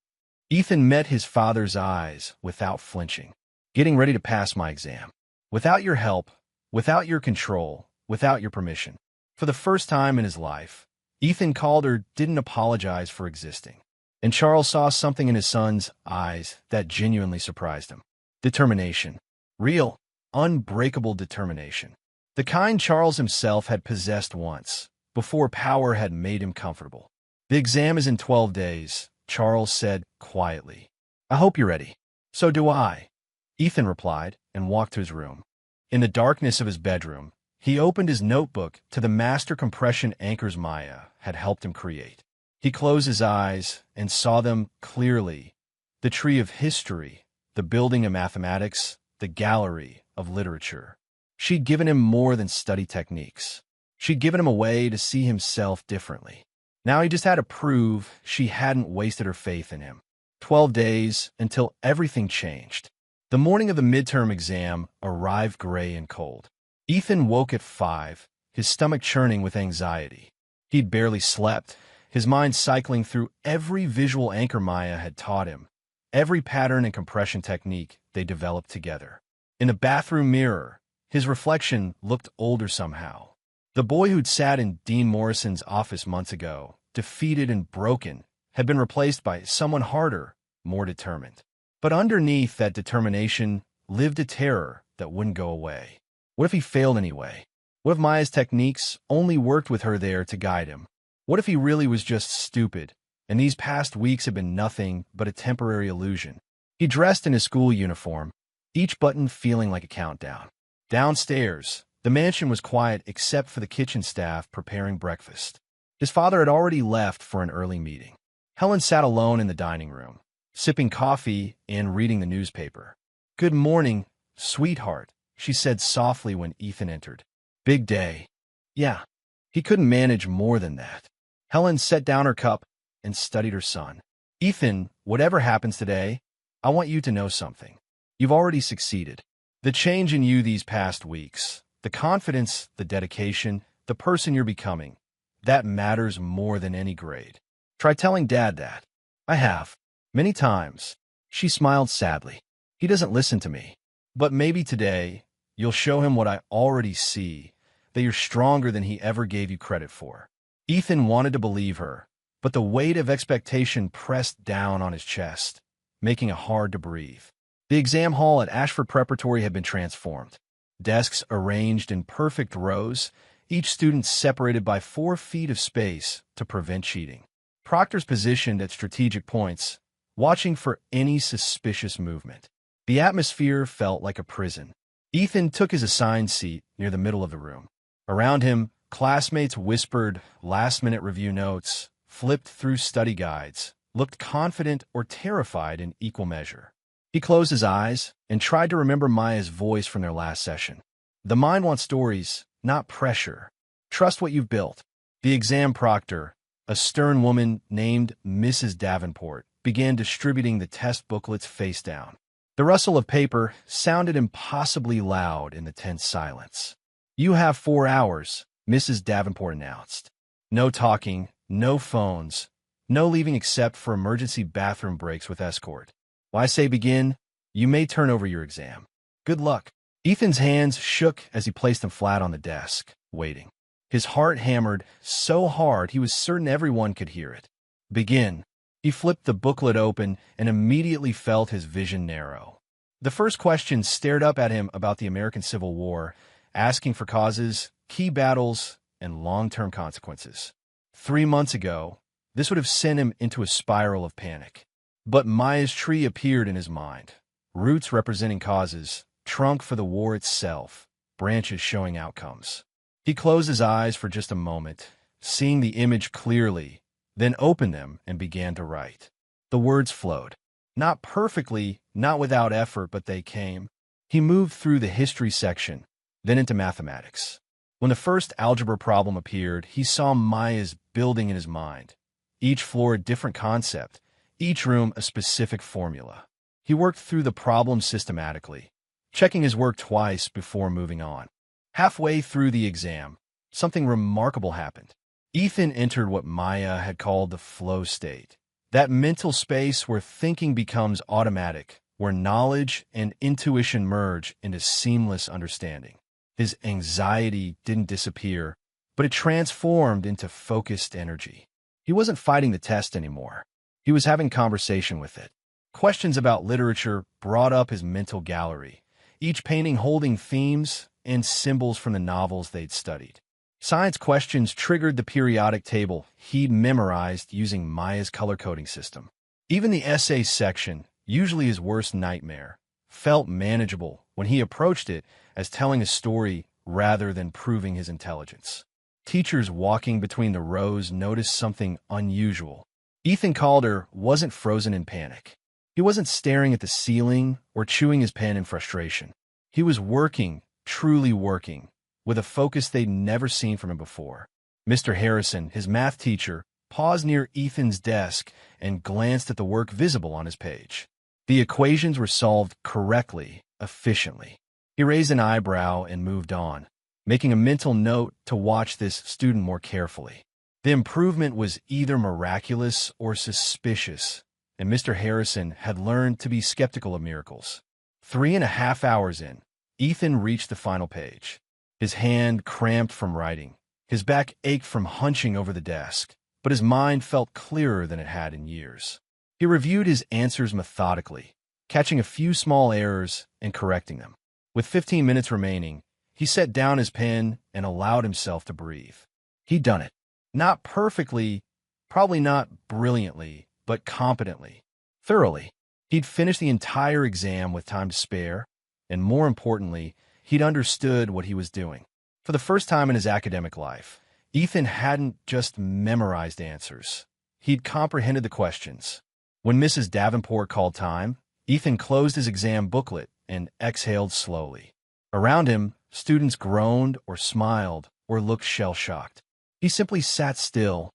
Ethan met his father's eyes without flinching. "Getting ready to pass my exam. Without your help, without your control, without your permission." For the first time in his life, Ethan Calder didn't apologize for existing. And Charles saw something in his son's eyes that genuinely surprised him. Determination. Real, unbreakable determination. The kind Charles himself had possessed once, before power had made him comfortable. "The exam is in 12 days, Charles said quietly. "I hope you're ready." "So do I," Ethan replied and walked to his room. In the darkness of his bedroom, he opened his notebook to the master compression anchors Maya had helped him create. He closed his eyes and saw them clearly. The tree of history, the building of mathematics, the gallery of literature. She'd given him more than study techniques. She'd given him a way to see himself differently. Now he just had to prove she hadn't wasted her faith in him. 12 days until everything changed. The morning of the midterm exam arrived gray and cold. Ethan woke at 5, his stomach churning with anxiety. He'd barely slept, his mind cycling through every visual anchor Maya had taught him, every pattern and compression technique they developed together. In the bathroom mirror, his reflection looked older somehow. The boy who'd sat in Dean Morrison's office months ago, defeated and broken, had been replaced by someone harder, more determined. But underneath that determination lived a terror that wouldn't go away. What if he failed anyway? What if Maya's techniques only worked with her there to guide him? What if he really was just stupid, and these past weeks had been nothing but a temporary illusion? He dressed in his school uniform, each button feeling like a countdown. Downstairs, the mansion was quiet except for the kitchen staff preparing breakfast. His father had already left for an early meeting. Helen sat alone in the dining room, sipping coffee and reading the newspaper. "Good morning, sweetheart," she said softly when Ethan entered. "Big day." Yeah, he couldn't manage more than that. Helen set down her cup and studied her son. "Ethan, whatever happens today, I want you to know something. You've already succeeded. The change in you these past weeks, the confidence, the dedication, the person you're becoming, that matters more than any grade. Try telling Dad that." "I have. Many times." She smiled sadly. "He doesn't listen to me. But maybe today, you'll show him what I already see, that you're stronger than he ever gave you credit for." Ethan wanted to believe her, but the weight of expectation pressed down on his chest, making it hard to breathe. The exam hall at Ashford Preparatory had been transformed. Desks arranged in perfect rows, each student separated by 4 feet of space to prevent cheating. Proctors positioned at strategic points, watching for any suspicious movement. The atmosphere felt like a prison. Ethan took his assigned seat near the middle of the room. Around him, classmates whispered last-minute review notes, flipped through study guides, looked confident or terrified in equal measure. He closed his eyes and tried to remember Maya's voice from their last session. "The mind wants stories, not pressure. Trust what you've built." The exam proctor, a stern woman named Mrs. Davenport, began distributing the test booklets face down. The rustle of paper sounded impossibly loud in the tense silence. "You have 4 hours," Mrs. Davenport announced. "No talking, no phones, no leaving except for emergency bathroom breaks with escort. When I say begin, you may turn over your exam. Good luck." Ethan's hands shook as he placed them flat on the desk, waiting. His heart hammered so hard he was certain everyone could hear it. "Begin." He flipped the booklet open and immediately felt his vision narrow. The first question stared up at him about the American Civil War, asking for causes, key battles, and long-term consequences. 3 months ago, this would have sent him into a spiral of panic. But Maya's tree appeared in his mind. Roots representing causes, trunk for the war itself, branches showing outcomes. He closed his eyes for just a moment, seeing the image clearly, then opened them and began to write. The words flowed. Not perfectly, not without effort, but they came. He moved through the history section, then into mathematics. When the first algebra problem appeared, he saw Maya's building in his mind. Each floor a different concept, each room a specific formula. He worked through the problem systematically, checking his work twice before moving on. Halfway through the exam, something remarkable happened. Ethan entered what Maya had called the flow state, that mental space where thinking becomes automatic, where knowledge and intuition merge into seamless understanding. His anxiety didn't disappear, but it transformed into focused energy. He wasn't fighting the test anymore. He was having conversation with it. Questions about literature brought up his mental gallery, each painting holding themes and symbols from the novels they'd studied. Science questions triggered the periodic table he'd memorized using Maya's color-coding system. Even the essay section, usually his worst nightmare, felt manageable when he approached it as telling a story rather than proving his intelligence. Teachers walking between the rows noticed something unusual. Ethan Calder wasn't frozen in panic. He wasn't staring at the ceiling or chewing his pen in frustration. He was working, truly working, with a focus they'd never seen from him before. Mr. Harrison, his math teacher, paused near Ethan's desk and glanced at the work visible on his page. The equations were solved correctly, efficiently. He raised an eyebrow and moved on, making a mental note to watch this student more carefully. The improvement was either miraculous or suspicious, and Mr. Harrison had learned to be skeptical of miracles. 3.5 hours in, Ethan reached the final page. His hand cramped from writing. His back ached from hunching over the desk, but his mind felt clearer than it had in years. He reviewed his answers methodically, catching a few small errors and correcting them. With 15 minutes remaining, he set down his pen and allowed himself to breathe. He'd done it. Not perfectly, probably not brilliantly, but competently, thoroughly. He'd finished the entire exam with time to spare, and more importantly, he'd understood what he was doing. For the first time in his academic life, Ethan hadn't just memorized answers. He'd comprehended the questions. When Mrs. Davenport called time, Ethan closed his exam booklet and exhaled slowly. Around him, students groaned or smiled or looked shell-shocked. He simply sat still,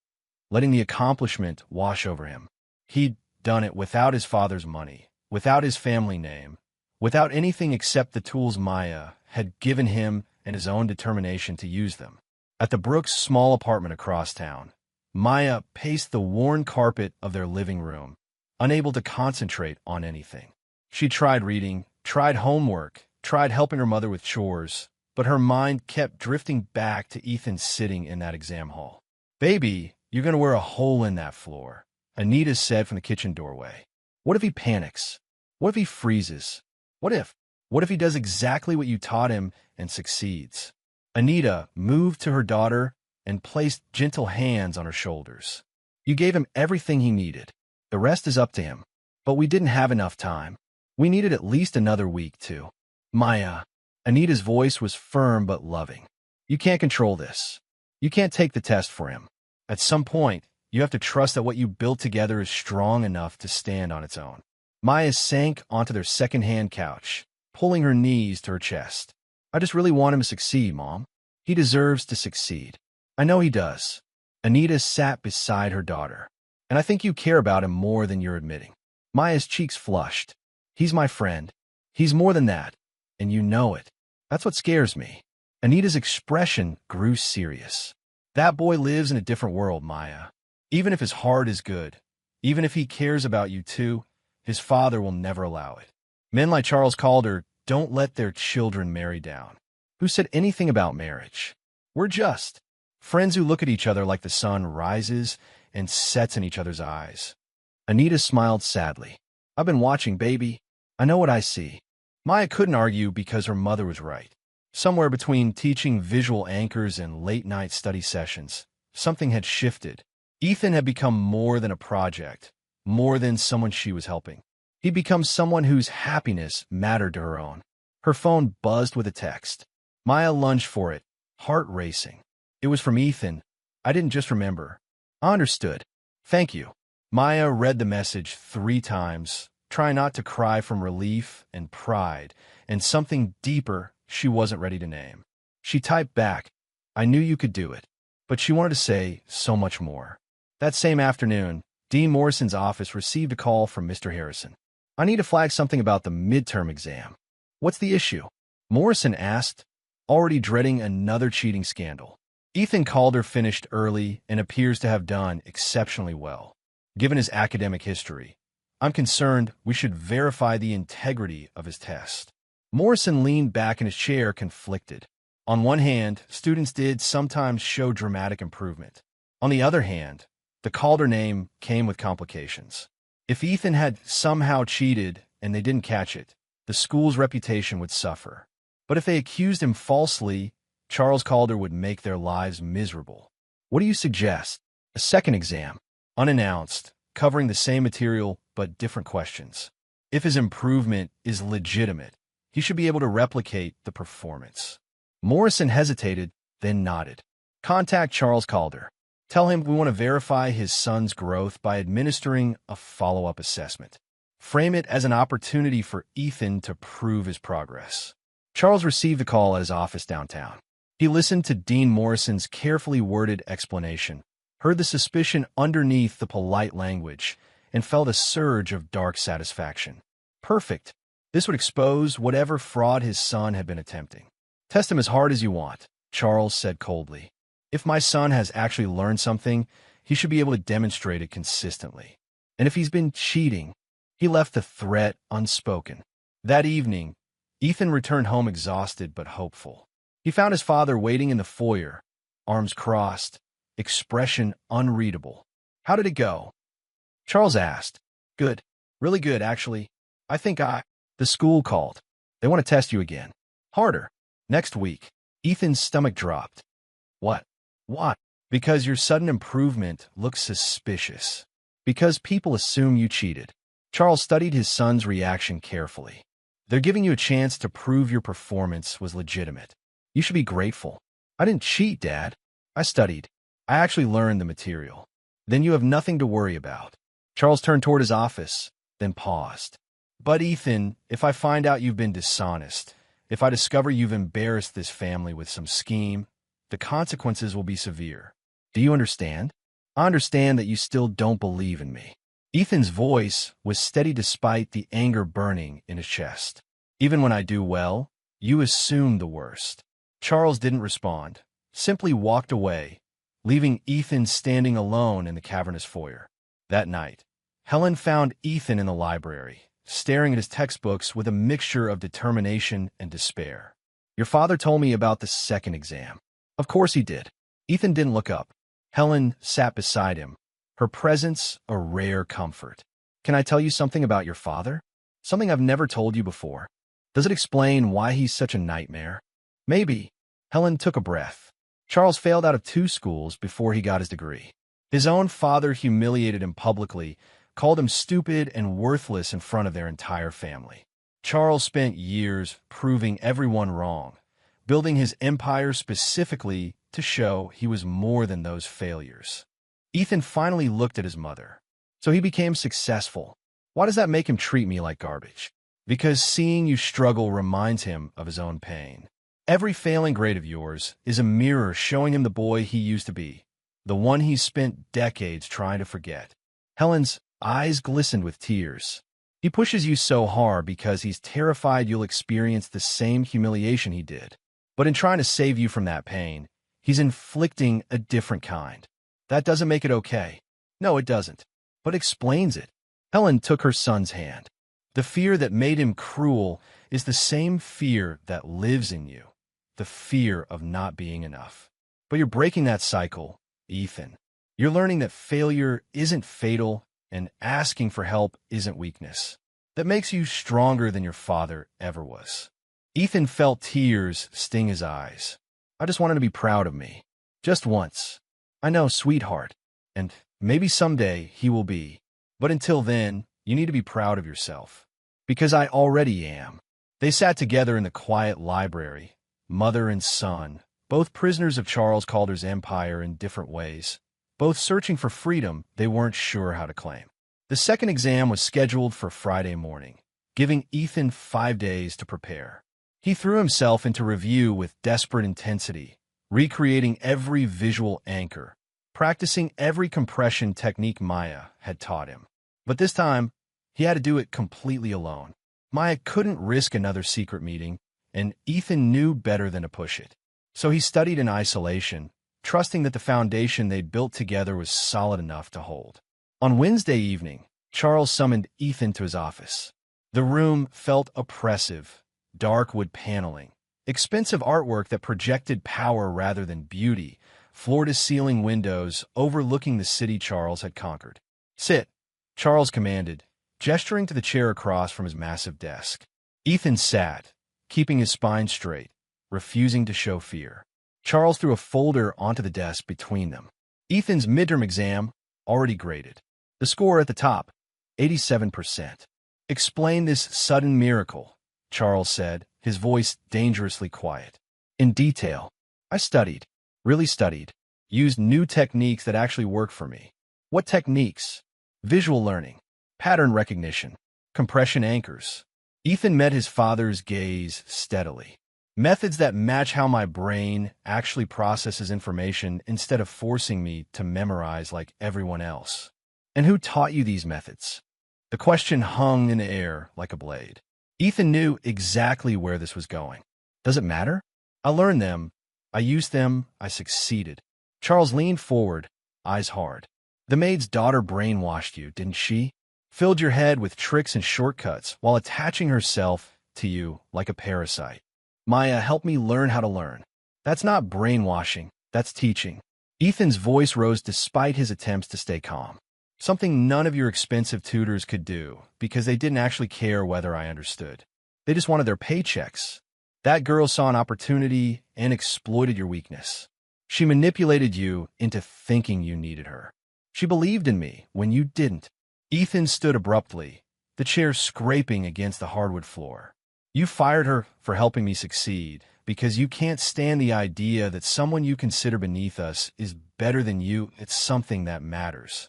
letting the accomplishment wash over him. He'd done it without his father's money, without his family name, without anything except the tools Maya had given him and his own determination to use them. At the Brooks' small apartment across town, Maya paced the worn carpet of their living room, unable to concentrate on anything. She tried reading, tried homework, tried helping her mother with chores, but her mind kept drifting back to Ethan sitting in that exam hall. "Baby, you're going to wear a hole in that floor," Anita said from the kitchen doorway. What if he panics? What if he freezes? What if he does exactly what you taught him and succeeds? Anita moved to her daughter and placed gentle hands on her shoulders. You gave him everything he needed. The rest is up to him. But we didn't have enough time. We needed at least another week, too. Maya. Anita's voice was firm but loving. You can't control this. You can't take the test for him. At some point, you have to trust that what you built together is strong enough to stand on its own. Maya sank onto their second-hand couch, pulling her knees to her chest. I just really want him to succeed, Mom. He deserves to succeed. I know he does. Anita sat beside her daughter. And I think you care about him more than you're admitting. Maya's cheeks flushed. He's my friend. He's more than that. And you know it. That's what scares me. Anita's expression grew serious. That boy lives in a different world, Maya. Even if his heart is good, even if he cares about you too, his father will never allow it. Men like Charles Calder don't let their children marry down. Who said anything about marriage? We're just friends who look at each other like the sun rises and sets in each other's eyes. Anita smiled sadly. I've been watching, baby. I know what I see. Maya couldn't argue because her mother was right. Somewhere between teaching visual anchors and late-night study sessions, something had shifted. Ethan had become more than a project, more than someone she was helping. He'd become someone whose happiness mattered to her own. Her phone buzzed with a text. Maya lunged for it, heart racing. It was from Ethan. I didn't just remember. I understood. Thank you. Maya read the message 3 times, trying not to cry from relief and pride, and something deeper she wasn't ready to name. She typed back, I knew you could do it. But she wanted to say so much more. That same afternoon, Dean Morrison's office received a call from Mr. Harrison. I need to flag something about the midterm exam. What's the issue? Morrison asked, already dreading another cheating scandal. Ethan Calder finished early and appears to have done exceptionally well. Given his academic history, I'm concerned we should verify the integrity of his test. Morrison leaned back in his chair, conflicted. On one hand, students did sometimes show dramatic improvement. On the other hand, the Calder name came with complications. If Ethan had somehow cheated and they didn't catch it, the school's reputation would suffer. But if they accused him falsely, Charles Calder would make their lives miserable. What do you suggest? A second exam, unannounced, covering the same material but different questions. If his improvement is legitimate, he should be able to replicate the performance. Morrison hesitated, then nodded. Contact Charles Calder. Tell him we want to verify his son's growth by administering a follow-up assessment. Frame it as an opportunity for Ethan to prove his progress. Charles received the call at his office downtown. He listened to Dean Morrison's carefully worded explanation, heard the suspicion underneath the polite language, and felt a surge of dark satisfaction. Perfect. This would expose whatever fraud his son had been attempting. Test him as hard as you want, Charles said coldly. If my son has actually learned something, he should be able to demonstrate it consistently. And if he's been cheating, he left the threat unspoken. That evening, Ethan returned home exhausted but hopeful. He found his father waiting in the foyer, arms crossed, expression unreadable. How did it go? Charles asked. Good. Really good, actually. The school called. They want to test you again. Harder. Next week. Ethan's stomach dropped. What? What? Because your sudden improvement looks suspicious. Because people assume you cheated. Charles studied his son's reaction carefully. They're giving you a chance to prove your performance was legitimate. You should be grateful. I didn't cheat, Dad. I studied. I actually learned the material. Then you have nothing to worry about. Charles turned toward his office, then paused. But Ethan, if I find out you've been dishonest, if I discover you've embarrassed this family with some scheme, the consequences will be severe. Do you understand? I understand that you still don't believe in me. Ethan's voice was steady despite the anger burning in his chest. Even when I do well, you assume the worst. Charles didn't respond, simply walked away, leaving Ethan standing alone in the cavernous foyer. That night, Helen found Ethan in the library, staring at his textbooks with a mixture of determination and despair. Your father told me about the second exam. Of course he did. Ethan didn't look up. Helen sat beside him, her presence a rare comfort. Can I tell you something about your father? Something I've never told you before. Does it explain why he's such a nightmare? Maybe. Helen took a breath. Charles failed out of 2 schools before he got his degree. His own father humiliated him publicly, called him stupid and worthless in front of their entire family. Charles spent years proving everyone wrong, building his empire specifically to show he was more than those failures. Ethan finally looked at his mother. So he became successful. Why does that make him treat me like garbage? Because seeing you struggle reminds him of his own pain. Every failing grade of yours is a mirror showing him the boy he used to be, the one he spent decades trying to forget. Helen's eyes glistened with tears. He pushes you so hard because he's terrified you'll experience the same humiliation he did. But in trying to save you from that pain, he's inflicting a different kind. That doesn't make it okay. No, it doesn't. But explains it. Helen took her son's hand. The fear that made him cruel is the same fear that lives in you. The fear of not being enough. But you're breaking that cycle, Ethan. You're learning that failure isn't fatal and asking for help isn't weakness. That makes you stronger than your father ever was. Ethan felt tears sting his eyes. I just want him to be proud of me. Just once. I know, sweetheart. And maybe someday he will be. But until then, you need to be proud of yourself. Because I already am. They sat together in the quiet library, mother and son, both prisoners of Charles Calder's empire in different ways, both searching for freedom they weren't sure how to claim. The second exam was scheduled for Friday morning, giving Ethan 5 days to prepare. He threw himself into review with desperate intensity, recreating every visual anchor, practicing every compression technique Maya had taught him. But this time, he had to do it completely alone. Maya couldn't risk another secret meeting, and Ethan knew better than to push it. So he studied in isolation, trusting that the foundation they'd built together was solid enough to hold. On Wednesday evening, Charles summoned Ethan to his office. The room felt oppressive, dark wood paneling, expensive artwork that projected power rather than beauty, floor-to-ceiling windows overlooking the city Charles had conquered. "Sit," Charles commanded, gesturing to the chair across from his massive desk. Ethan sat, keeping his spine straight, refusing to show fear. Charles threw a folder onto the desk between them. Ethan's midterm exam, already graded. The score at the top, 87%. "Explain this sudden miracle," Charles said, his voice dangerously quiet. "In detail. I studied, really studied, used new techniques that actually work for me." "What techniques?" "Visual learning, pattern recognition, compression anchors." Ethan met his father's gaze steadily. "Methods that match how my brain actually processes information instead of forcing me to memorize like everyone else." "And who taught you these methods?" The question hung in the air like a blade. Ethan knew exactly where this was going. "Does it matter? I learned them. I used them. I succeeded." Charles leaned forward, eyes hard. "The maid's daughter brainwashed you, didn't she? Filled your head with tricks and shortcuts while attaching herself to you like a parasite. Maya helped me learn how to learn. That's not brainwashing, that's teaching." Ethan's voice rose despite his attempts to stay calm. "Something none of your expensive tutors could do, because they didn't actually care whether I understood. They just wanted their paychecks. That girl saw an opportunity and exploited your weakness. She manipulated you into thinking you needed her. She believed in me when you didn't." Ethan stood abruptly, the chair scraping against the hardwood floor. "You fired her for helping me succeed, because you can't stand the idea that someone you consider beneath us is better than you. It's something that matters."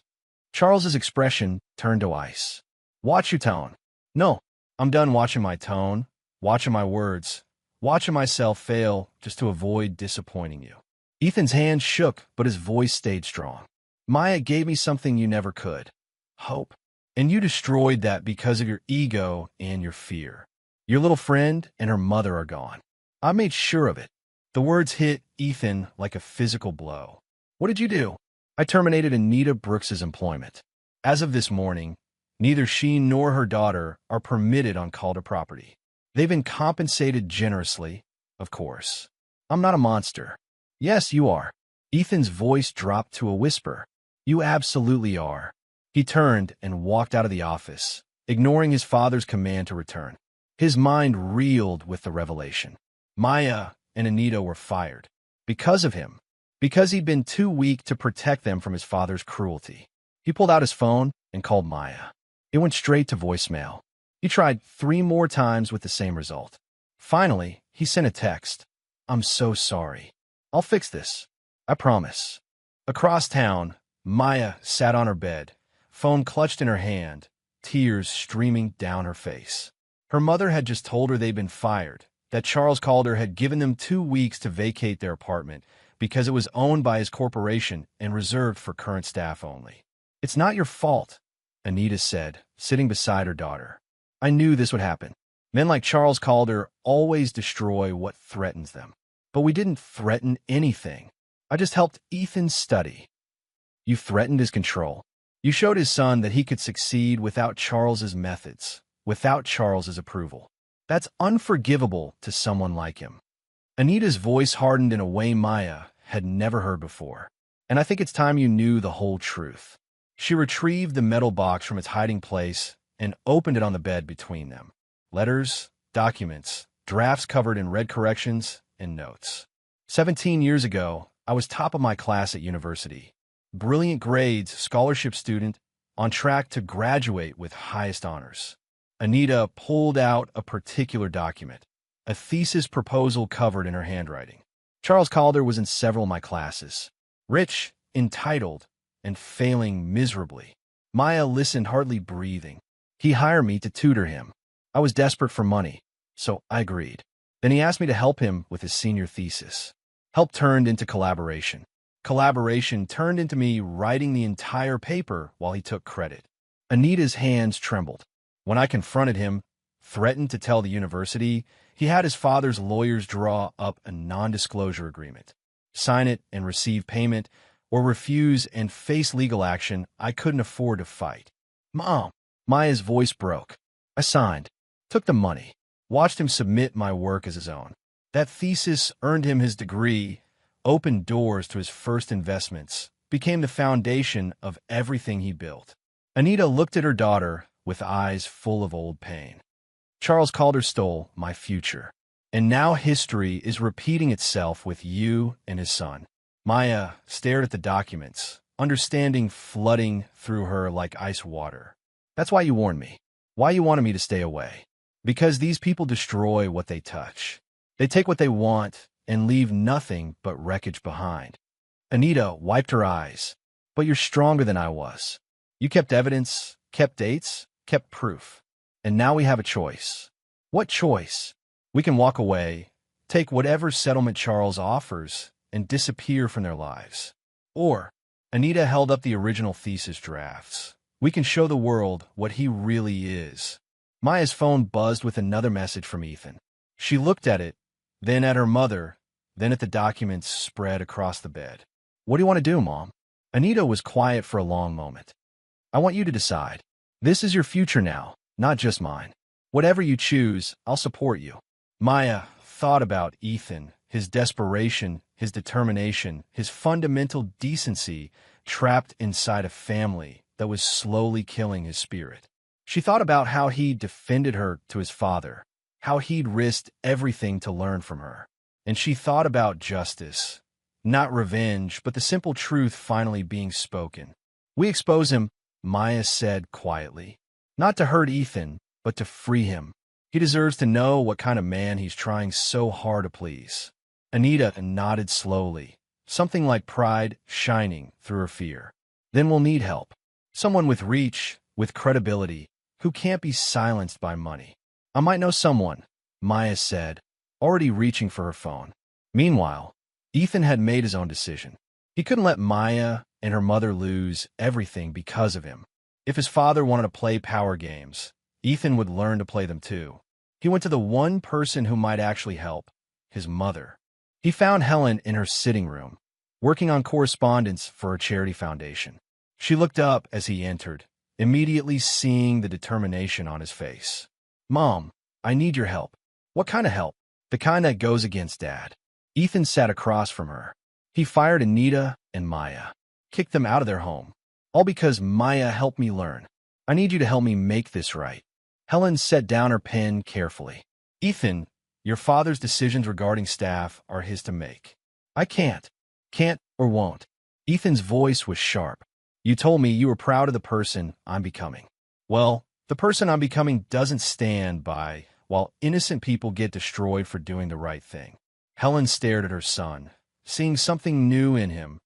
Charles's expression turned to ice. "Watch your tone." "No, I'm done watching my tone, watching my words, watching myself fail just to avoid disappointing you." Ethan's hand shook, but his voice stayed strong. "Maya gave me something you never could. Hope. And you destroyed that because of your ego and your fear. Your little friend and her mother are gone. I made sure of it." The words hit Ethan like a physical blow. "What did you do?" "I terminated Anita Brooks's employment. As of this morning, neither she nor her daughter are permitted on Calder property. They've been compensated generously, of course. I'm not a monster." "Yes, you are." Ethan's voice dropped to a whisper. "You absolutely are." He turned and walked out of the office, ignoring his father's command to return. His mind reeled with the revelation. Maya and Anita were fired. Because of him. Because he'd been too weak to protect them from his father's cruelty. He pulled out his phone and called Maya. It went straight to voicemail. He tried 3 more times with the same result. Finally, he sent a text. "I'm so sorry. I'll fix this. I promise." Across town, Maya sat on her bed, phone clutched in her hand, tears streaming down her face. Her mother had just told her they'd been fired, that Charles Calder had given them 2 weeks to vacate their apartment because it was owned by his corporation and reserved for current staff only. "It's not your fault," Anita said, sitting beside her daughter. "I knew this would happen. Men like Charles Calder always destroy what threatens them. But we didn't threaten anything. I just helped Ethan study." "You threatened his control. You showed his son that he could succeed without Charles's methods, without Charles's approval. That's unforgivable to someone like him." Anita's voice hardened in a way Maya had never heard before. "And I think it's time you knew the whole truth." She retrieved the metal box from its hiding place and opened it on the bed between them. Letters, documents, drafts covered in red corrections, and notes. 17 years ago, I was top of my class at university. Brilliant grades, scholarship student, on track to graduate with highest honors. Anita pulled out a particular document, a thesis proposal covered in her handwriting. Charles Calder was in several of my classes. Rich, entitled, and failing miserably. Maya listened, hardly breathing. He hired me to tutor him. I was desperate for money, so I agreed. Then he asked me to help him with his senior thesis. Help turned into collaboration. Collaboration turned into me writing the entire paper while he took credit. Anita's hands trembled. When I confronted him, threatened to tell the university, he had his father's lawyers draw up a non-disclosure agreement. Sign it and receive payment, or refuse and face legal action. I couldn't afford to fight. Mom, Maya's voice broke. I signed, took the money, watched him submit my work as his own. That thesis earned him his degree, opened doors to his first investments, became the foundation of everything he built. Anita looked at her daughter with eyes full of old pain. Charles Calder stole my future, and now history is repeating itself with you and his son. Maya stared at the documents, understanding flooding through her like ice water. That's why you warned me. Why you wanted me to stay away. Because these people destroy what they touch. They take what they want and leave nothing but wreckage behind. Anita wiped her eyes. But you're stronger than I was. You kept evidence, kept dates, kept proof. And now we have a choice. What choice? We can walk away, take whatever settlement Charles offers, and disappear from their lives. Or, Anita held up the original thesis drafts. We can show the world what he really is. Maya's phone buzzed with another message from Ethan. She looked at it, then at her mother, then at the documents spread across the bed. What do you want to do, Mom? Anita was quiet for a long moment. I want you to decide. This is your future now, not just mine. Whatever you choose, I'll support you. Maya thought about Ethan, his desperation, his determination, his fundamental decency trapped inside a family that was slowly killing his spirit. She thought about how he defended her to his father, how he'd risked everything to learn from her. And she thought about justice, not revenge, but the simple truth finally being spoken. We expose him, Maya said quietly. Not to hurt Ethan, but to free him. He deserves to know what kind of man he's trying so hard to please. Anita nodded slowly, something like pride shining through her fear. Then we'll need help. Someone with reach, with credibility, who can't be silenced by money. I might know someone, Maya said, already reaching for her phone. Meanwhile, Ethan had made his own decision. He couldn't let Maya and her mother lose everything because of him. If his father wanted to play power games, Ethan would learn to play them too. He went to the one person who might actually help, his mother. He found Helen in her sitting room, working on correspondence for her charity foundation. She looked up as he entered, immediately seeing the determination on his face. Mom, I need your help. What kind of help? The kind that goes against Dad. Ethan sat across from her. He fired Anita and Maya, kicked them out of their home. All because Maya helped me learn. I need you to help me make this right. Helen set down her pen carefully. Ethan, your father's decisions regarding staff are his to make. I can't or won't. Ethan's voice was sharp. You told me you were proud of the person I'm becoming. Well, the person I'm becoming doesn't stand by while innocent people get destroyed for doing the right thing. Helen stared at her son, seeing something new in him,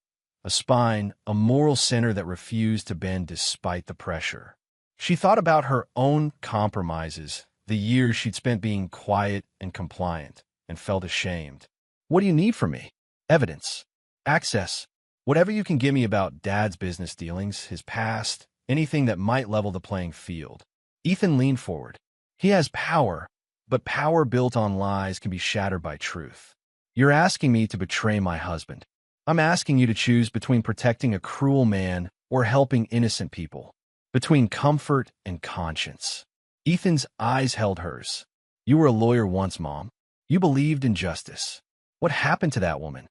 a spine, a moral center that refused to bend despite the pressure. She thought about her own compromises, the years she'd spent being quiet and compliant, and felt ashamed. What do you need from me? Evidence. Access. Whatever you can give me about Dad's business dealings, his past, anything that might level the playing field. Ethan leaned forward. He has power, but power built on lies can be shattered by truth. You're asking me to betray my husband. I'm asking you to choose between protecting a cruel man or helping innocent people, between comfort and conscience. Ethan's eyes held hers. You were a lawyer once, Mom. You believed in justice. What happened to that woman?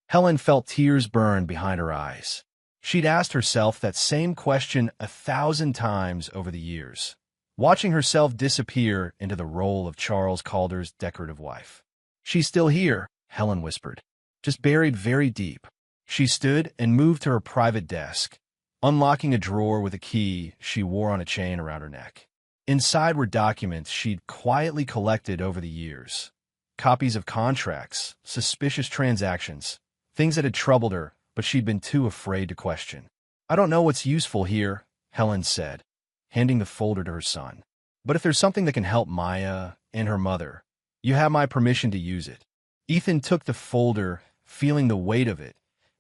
Helen felt tears burn behind her eyes. She'd asked herself that same question 1,000 times over the years, watching herself disappear into the role of Charles Calder's decorative wife. She's still here, Helen whispered, just buried very deep. She stood and moved to her private desk, unlocking a drawer with a key she wore on a chain around her neck. Inside were documents she'd quietly collected over the years, copies of contracts, suspicious transactions, things that had troubled her, but she'd been too afraid to question. I don't know what's useful here, Helen said, handing the folder to her son. But if there's something that can help Maya and her mother, you have my permission to use it. Ethan took the folder, feeling the weight of it,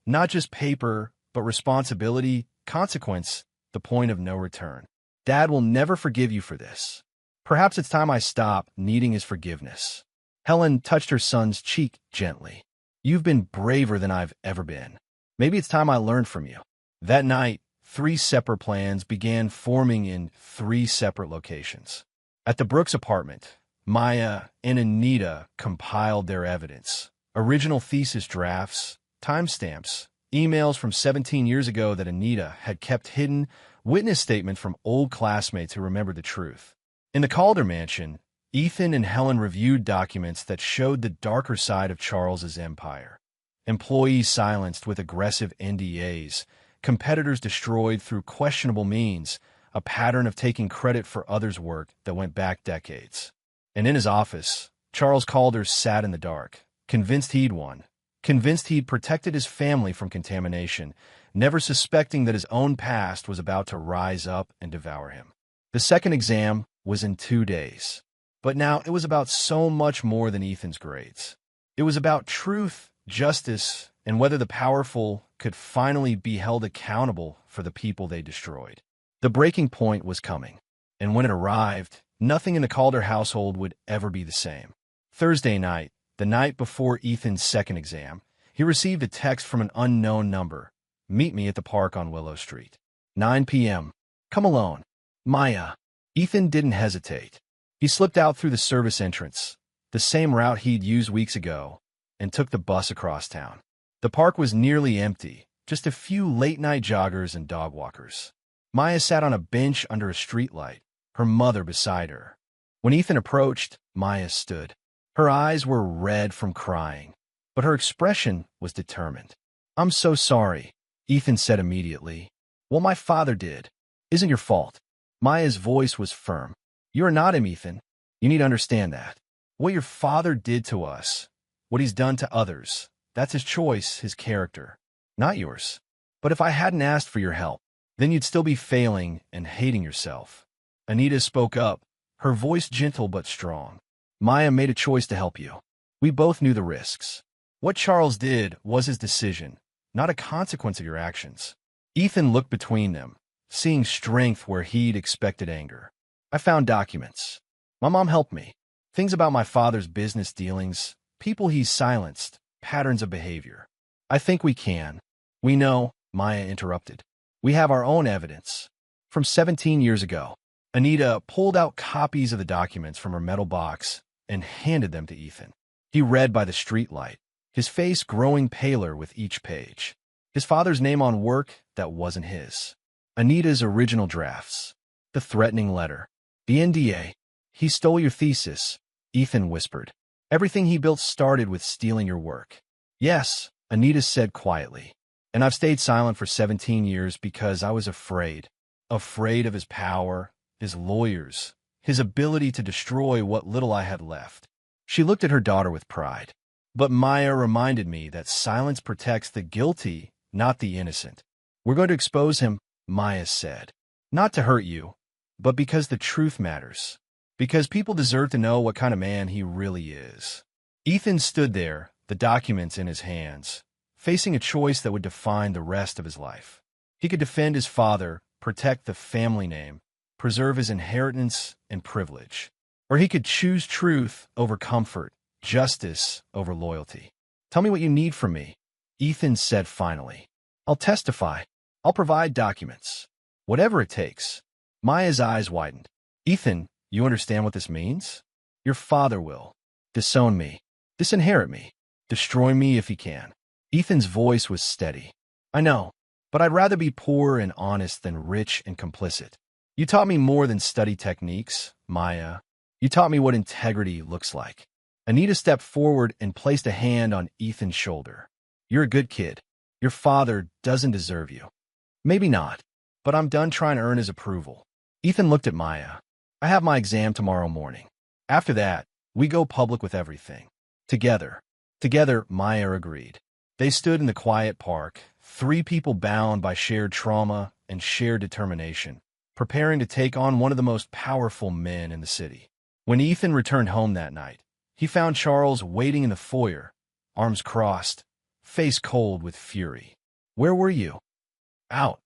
Not just paper, but responsibility, consequence, the point of no return. Dad will never forgive you for this. Perhaps it's time I stop needing his forgiveness. Helen touched her son's cheek gently. You've been braver than I've ever been. Maybe it's time I learned from you. That night, 3 separate plans began forming in 3 separate locations. At the Brooks apartment, Maya and Anita compiled their evidence. Original thesis drafts, timestamps, emails from 17 years ago that Anita had kept hidden, witness statements from old classmates who remembered the truth. In the Calder mansion, Ethan and Helen reviewed documents that showed the darker side of Charles's empire. Employees silenced with aggressive NDAs, competitors destroyed through questionable means, a pattern of taking credit for others' work that went back decades. And in his office, Charles Calder sat in the dark, convinced he'd won, convinced he'd protected his family from contamination, never suspecting that his own past was about to rise up and devour him. The second exam was in 2 days. But now it was about so much more than Ethan's grades. It was about truth, justice, and whether the powerful could finally be held accountable for the people they destroyed. The breaking point was coming, and when it arrived, nothing in the Calder household would ever be the same. Thursday night, the night before Ethan's second exam, he received a text from an unknown number. Meet me at the park on Willow Street. 9 p.m. Come alone. Maya. Ethan didn't hesitate. He slipped out through the service entrance, the same route he'd used weeks ago, and took the bus across town. The park was nearly empty, just a few late-night joggers and dog walkers. Maya sat on a bench under a streetlight, her mother beside her. When Ethan approached, Maya stood. Her eyes were red from crying, but her expression was determined. I'm so sorry, Ethan said immediately. Well, my father did. Isn't your fault. Maya's voice was firm. You're not him, Ethan. You need to understand that. What your father did to us, what he's done to others, that's his choice, his character, not yours. But if I hadn't asked for your help, then you'd still be failing and hating yourself. Anita spoke up, her voice gentle but strong. Maya made a choice to help you. We both knew the risks. What Charles did was his decision, not a consequence of your actions. Ethan looked between them, seeing strength where he'd expected anger. I found documents. My mom helped me. Things about my father's business dealings, people he's silenced, patterns of behavior. I think we can. We know, Maya interrupted. We have our own evidence. From 17 years ago, Anita pulled out copies of the documents from her metal box and handed them to Ethan. He read by the streetlight, his face growing paler with each page. His father's name on work that wasn't his. Anita's original drafts. The threatening letter. The NDA. He stole your thesis, Ethan whispered. Everything he built started with stealing your work. Yes, Anita said quietly. And I've stayed silent for 17 years because I was afraid. Afraid of his power, his lawyers, his ability to destroy what little I had left. She looked at her daughter with pride. But Maya reminded me that silence protects the guilty, not the innocent. We're going to expose him, Maya said. Not to hurt you, but because the truth matters. Because people deserve to know what kind of man he really is. Ethan stood there, the documents in his hands, facing a choice that would define the rest of his life. He could defend his father, protect the family name, preserve his inheritance and privilege. Or he could choose truth over comfort, justice over loyalty. Tell me what you need from me, Ethan said finally. I'll testify. I'll provide documents. Whatever it takes. Maya's eyes widened. Ethan, you understand what this means? Your father will. Disown me. Disinherit me. Destroy me if he can. Ethan's voice was steady. I know, but I'd rather be poor and honest than rich and complicit. You taught me more than study techniques, Maya. You taught me what integrity looks like. Anita stepped forward and placed a hand on Ethan's shoulder. You're a good kid. Your father doesn't deserve you. Maybe not, but I'm done trying to earn his approval. Ethan looked at Maya. I have my exam tomorrow morning. After that, we go public with everything. Together. Together, Maya agreed. They stood in the quiet park, 3 people bound by shared trauma and shared determination, preparing to take on one of the most powerful men in the city. When Ethan returned home that night, he found Charles waiting in the foyer, arms crossed, face cold with fury. "Where were you?" "Out,"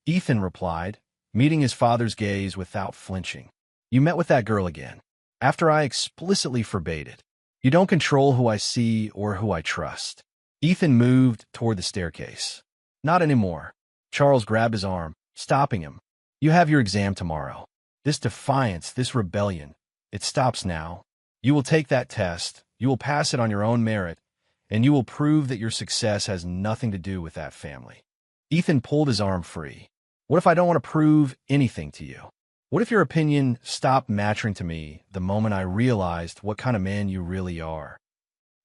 Ethan replied, meeting his father's gaze without flinching. "You met with that girl again, after I explicitly forbade it. You don't control who I see or who I trust." Ethan moved toward the staircase. "Not anymore." Charles grabbed his arm, stopping him. "You have your exam tomorrow. This defiance, this rebellion, it stops now. You will take that test, you will pass it on your own merit, and you will prove that your success has nothing to do with that family." Ethan pulled his arm free. "What if I don't want to prove anything to you? What if your opinion stopped mattering to me the moment I realized what kind of man you really are?"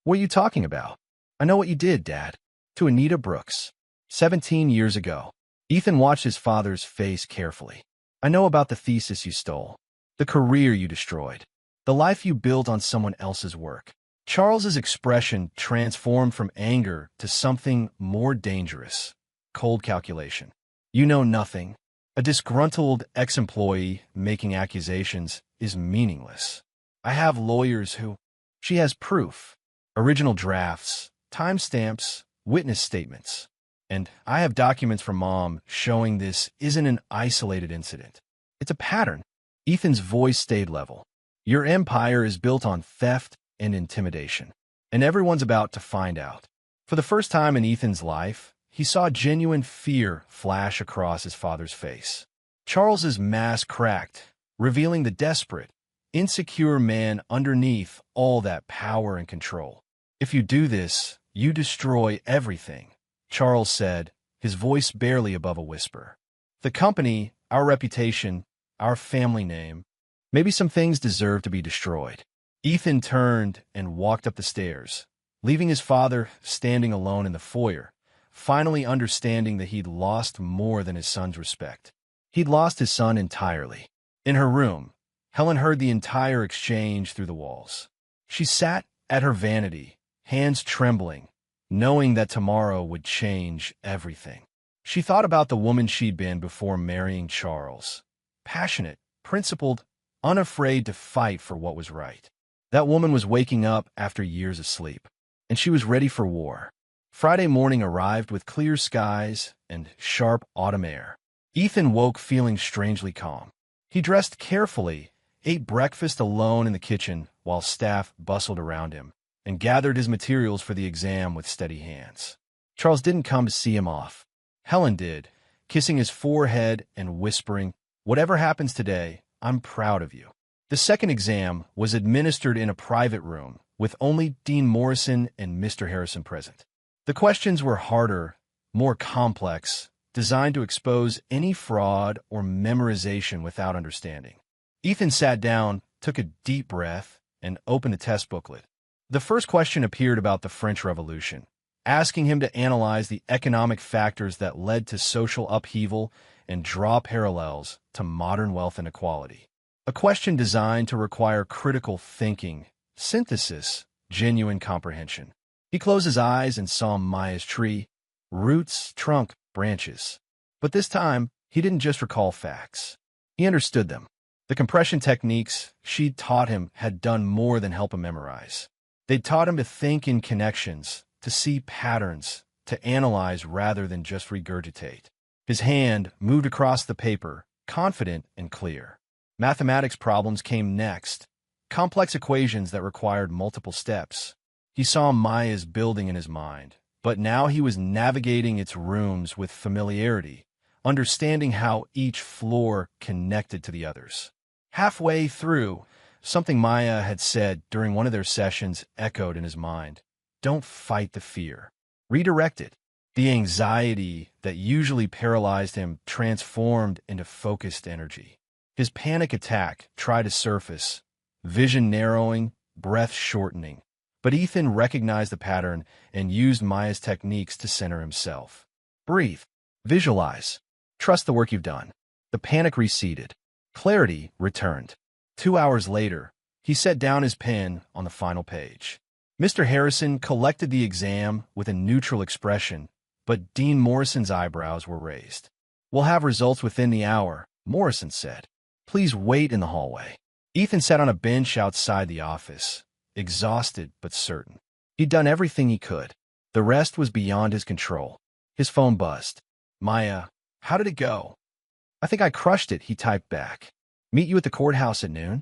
"What are you talking about?" "I know what you did, Dad. To Anita Brooks. 17 years ago." Ethan watched his father's face carefully. "I know about the thesis you stole, the career you destroyed, the life you built on someone else's work." Charles's expression transformed from anger to something more dangerous: cold calculation. "You know nothing. A disgruntled ex-employee making accusations is meaningless. I have lawyers who—" "She has proof. Original drafts, timestamps, witness statements. And I have documents from Mom showing this isn't an isolated incident. It's a pattern." Ethan's voice stayed level. "Your empire is built on theft and intimidation, and everyone's about to find out." For the first time in Ethan's life, he saw genuine fear flash across his father's face. Charles's mask cracked, revealing the desperate, insecure man underneath all that power and control. "If you do this, you destroy everything," Charles said, his voice barely above a whisper. "The company, our reputation, our family name. Maybe some things deserve to be destroyed." Ethan turned and walked up the stairs, leaving his father standing alone in the foyer, finally understanding that he'd lost more than his son's respect. He'd lost his son entirely. In her room, Helen heard the entire exchange through the walls. She sat at her vanity, hands trembling, knowing that tomorrow would change everything. She thought about the woman she'd been before marrying Charles. Passionate, principled, unafraid to fight for what was right. That woman was waking up after years of sleep, and she was ready for war. Friday morning arrived with clear skies and sharp autumn air. Ethan woke feeling strangely calm. He dressed carefully, ate breakfast alone in the kitchen while staff bustled around him, and gathered his materials for the exam with steady hands. Charles didn't come to see him off. Helen did, kissing his forehead and whispering, "Whatever happens today, I'm proud of you." The second exam was administered in a private room, with only Dean Morrison and Mr. Harrison present. The questions were harder, more complex, designed to expose any fraud or memorization without understanding. Ethan sat down, took a deep breath, and opened a test booklet. The first question appeared about the French Revolution, asking him to analyze the economic factors that led to social upheaval and draw parallels to modern wealth inequality. A question designed to require critical thinking, synthesis, genuine comprehension. He closed his eyes and saw Maya's tree, roots, trunk, branches. But this time, he didn't just recall facts. He understood them. The compression techniques she'd taught him had done more than help him memorize. They'd taught him to think in connections, to see patterns, to analyze rather than just regurgitate. His hand moved across the paper, confident and clear. Mathematics problems came next, complex equations that required multiple steps. He saw Maya's building in his mind, but now he was navigating its rooms with familiarity, understanding how each floor connected to the others. Halfway through, something Maya had said during one of their sessions echoed in his mind. Don't fight the fear. Redirect it. The anxiety that usually paralyzed him transformed into focused energy. His panic attack tried to surface, vision narrowing, breath shortening. But Ethan recognized the pattern and used Maya's techniques to center himself. Breathe. Visualize. Trust the work you've done. The panic receded. Clarity returned. 2 hours later, he set down his pen on the final page. Mr. Harrison collected the exam with a neutral expression, but Dean Morrison's eyebrows were raised. "We'll have results within the hour," Morrison said. "Please wait in the hallway." Ethan sat on a bench outside the office, exhausted but certain. He'd done everything he could. The rest was beyond his control. His phone buzzed. Maya, how did it go? I think I crushed it, he typed back. Meet you at the courthouse at noon?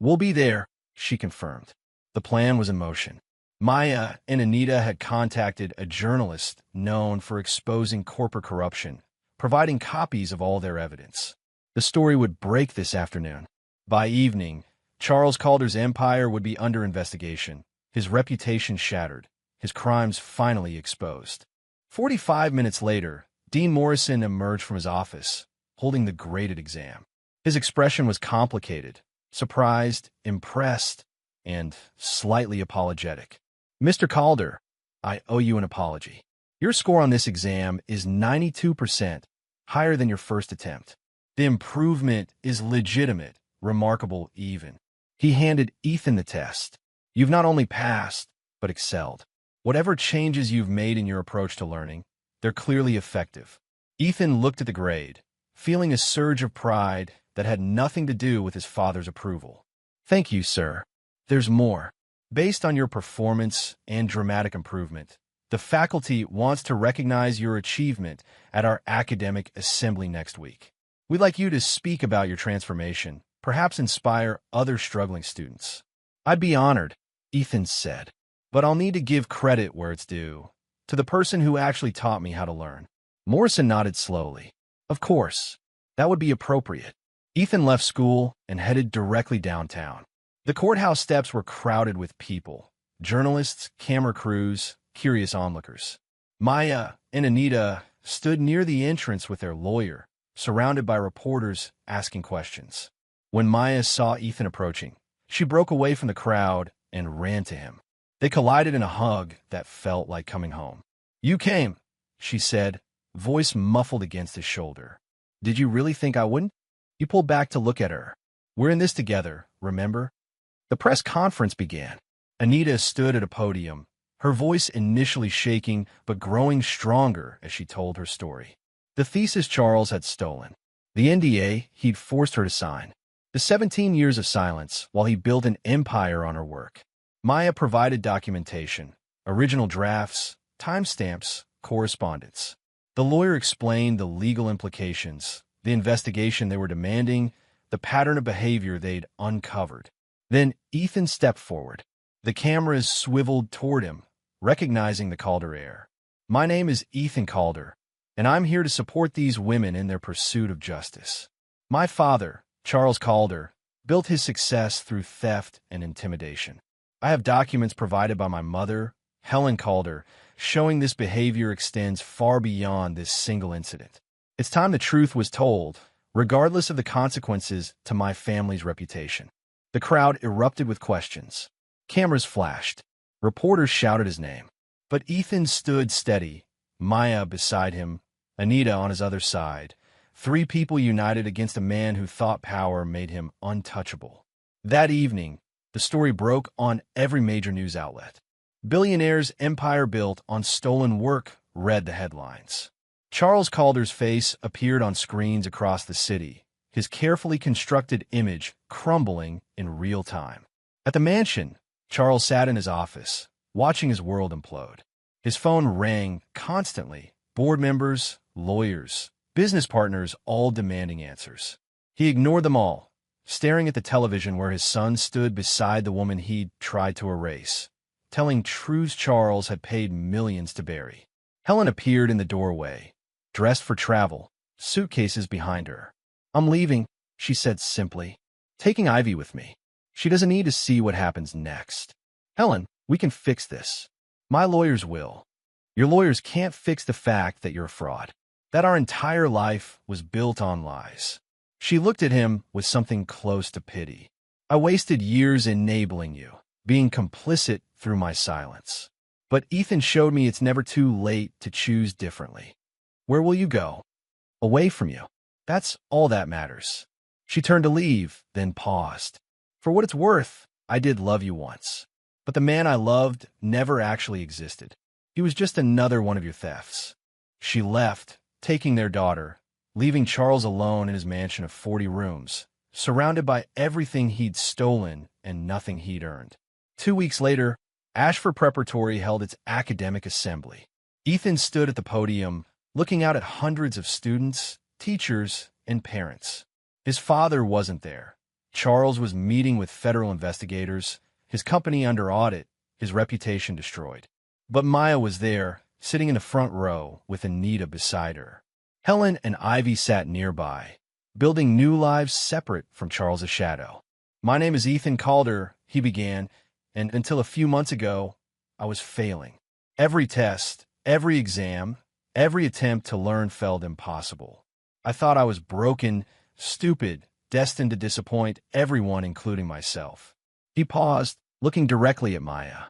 We'll be there, she confirmed. The plan was in motion. Maya and Anita had contacted a journalist known for exposing corporate corruption, providing copies of all their evidence. The story would break this afternoon. By evening, Charles Calder's empire would be under investigation, his reputation shattered, his crimes finally exposed. 45 minutes later, Dean Morrison emerged from his office, holding the graded exam. His expression was complicated, surprised, impressed, and slightly apologetic. Mr. Calder, I owe you an apology. Your score on this exam is 92%, higher than your first attempt. The improvement is legitimate, remarkable even. He handed Ethan the test. You've not only passed, but excelled. Whatever changes you've made in your approach to learning, they're clearly effective. Ethan looked at the grade, feeling a surge of pride that had nothing to do with his father's approval. Thank you, sir. There's more. Based on your performance and dramatic improvement, the faculty wants to recognize your achievement at our academic assembly next week. We'd like you to speak about your transformation, perhaps inspire other struggling students. I'd be honored, Ethan said, but I'll need to give credit where it's due, to the person who actually taught me how to learn. Morrison nodded slowly. Of course, that would be appropriate. Ethan left school and headed directly downtown. The courthouse steps were crowded with people, journalists, camera crews, curious onlookers. Maya and Anita stood near the entrance with their lawyer, surrounded by reporters asking questions. When Maya saw Ethan approaching, she broke away from the crowd and ran to him. They collided in a hug that felt like coming home. You came, she said, voice muffled against his shoulder. Did you really think I wouldn't? He pulled back to look at her. We're in this together, remember? The press conference began. Anita stood at a podium, her voice initially shaking but growing stronger as she told her story. The thesis Charles had stolen. The NDA he'd forced her to sign. The 17 years of silence while he built an empire on her work. Maya provided documentation, original drafts, timestamps, correspondence. The lawyer explained the legal implications, the investigation they were demanding, the pattern of behavior they'd uncovered. Then Ethan stepped forward. The cameras swiveled toward him, recognizing the Calder heir. My name is Ethan Calder, and I'm here to support these women in their pursuit of justice. My father, Charles Calder, built his success through theft and intimidation. I have documents provided by my mother, Helen Calder, showing this behavior extends far beyond this single incident. It's time the truth was told, regardless of the consequences to my family's reputation. The crowd erupted with questions. Cameras flashed. Reporters shouted his name. But Ethan stood steady, Maya beside him, Anita on his other side. 3 people united against a man who thought power made him untouchable. That evening, the story broke on every major news outlet. Billionaire's empire built on stolen work, read the headlines. Charles Calder's face appeared on screens across the city, his carefully constructed image crumbling in real time. At the mansion, Charles sat in his office, watching his world implode. His phone rang constantly, board members, lawyers, business partners all demanding answers. He ignored them all, staring at the television where his son stood beside the woman he'd tried to erase, telling truths Charles had paid millions to bury. Helen appeared in the doorway, dressed for travel, suitcases behind her. I'm leaving, she said simply, taking Ivy with me. She doesn't need to see what happens next. Helen, we can fix this. My lawyers will. Your lawyers can't fix the fact that you're a fraud, that our entire life was built on lies. She looked at him with something close to pity. I wasted years enabling you, being complicit through my silence. But Ethan showed me it's never too late to choose differently. Where will you go? Away from you. That's all that matters. She turned to leave, then paused. For what it's worth, I did love you once. But the man I loved never actually existed. He was just another one of your thefts. She left, taking their daughter, leaving Charles alone in his mansion of 40 rooms, surrounded by everything he'd stolen and nothing he'd earned. 2 weeks later, Ashford Preparatory held its academic assembly. Ethan stood at the podium, looking out at hundreds of students, teachers, and parents. His father wasn't there. Charles was meeting with federal investigators, his company under audit, his reputation destroyed. But Maya was there, sitting in the front row with Anita beside her. Helen and Ivy sat nearby, building new lives separate from Charles's shadow. "My name is Ethan Calder," he began, "and until a few months ago, I was failing. Every test, every exam, every attempt to learn felt impossible. I thought I was broken, stupid, destined to disappoint everyone, including myself." He paused, looking directly at Maya.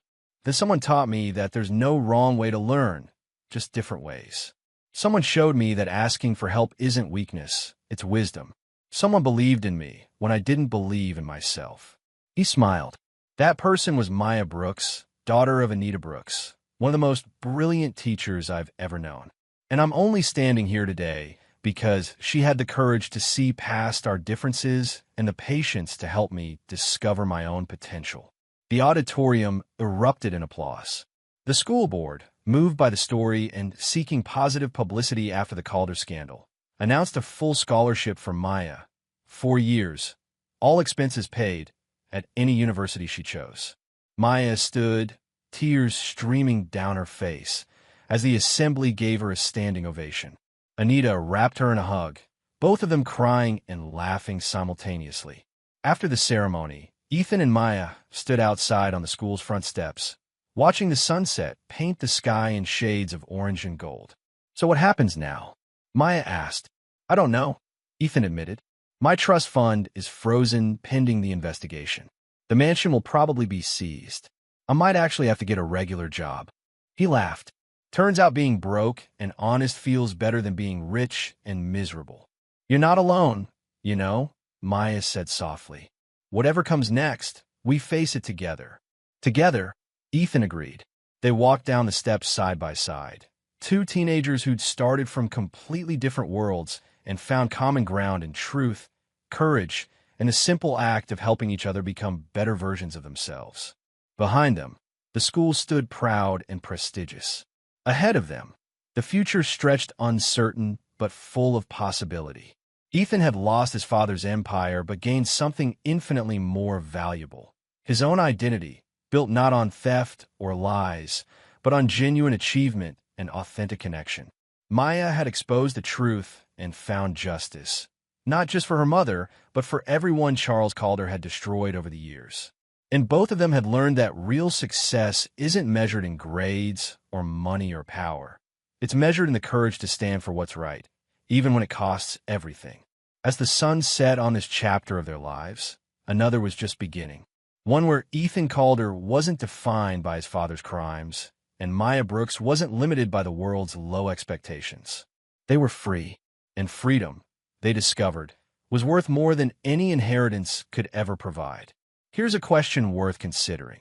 "Then someone taught me that there's no wrong way to learn, just different ways. Someone showed me that asking for help isn't weakness, it's wisdom. Someone believed in me when I didn't believe in myself." He smiled. That person was Maya Brooks, daughter of Anita Brooks, one of the most brilliant teachers I've ever known. And I'm only standing here today because she had the courage to see past our differences and the patience to help me discover my own potential. The auditorium erupted in applause. The school board, moved by the story and seeking positive publicity after the Calder scandal, announced a full scholarship for Maya, 4 years, all expenses paid, at any university she chose. Maya stood, tears streaming down her face, as the assembly gave her a standing ovation. Anita wrapped her in a hug, both of them crying and laughing simultaneously. After the ceremony, Ethan and Maya stood outside on the school's front steps, watching the sunset paint the sky in shades of orange and gold. "So what happens now?" Maya asked. "I don't know," Ethan admitted. "My trust fund is frozen pending the investigation. The mansion will probably be seized. I might actually have to get a regular job." He laughed. "Turns out being broke and honest feels better than being rich and miserable." "You're not alone, you know," Maya said softly. "Whatever comes next, we face it together." "Together," Ethan agreed. They walked down the steps side by side. Two teenagers who'd started from completely different worlds and found common ground in truth, courage, and the simple act of helping each other become better versions of themselves. Behind them, the school stood proud and prestigious. Ahead of them, the future stretched uncertain but full of possibility. Ethan had lost his father's empire but gained something infinitely more valuable: his own identity, built not on theft or lies, but on genuine achievement and authentic connection. Maya had exposed the truth and found justice, not just for her mother, but for everyone Charles Calder had destroyed over the years. And both of them had learned that real success isn't measured in grades or money or power. It's measured in the courage to stand for what's right, even when it costs everything. As the sun set on this chapter of their lives, another was just beginning. One where Ethan Calder wasn't defined by his father's crimes, and Maya Brooks wasn't limited by the world's low expectations. They were free, and freedom, they discovered, was worth more than any inheritance could ever provide. Here's a question worth considering.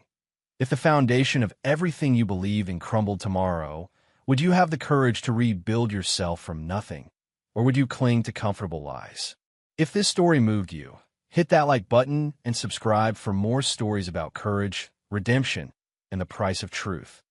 If the foundation of everything you believe in crumbled tomorrow, would you have the courage to rebuild yourself from nothing? Or would you cling to comfortable lies? If this story moved you, hit that like button and subscribe for more stories about courage, redemption, and the price of truth.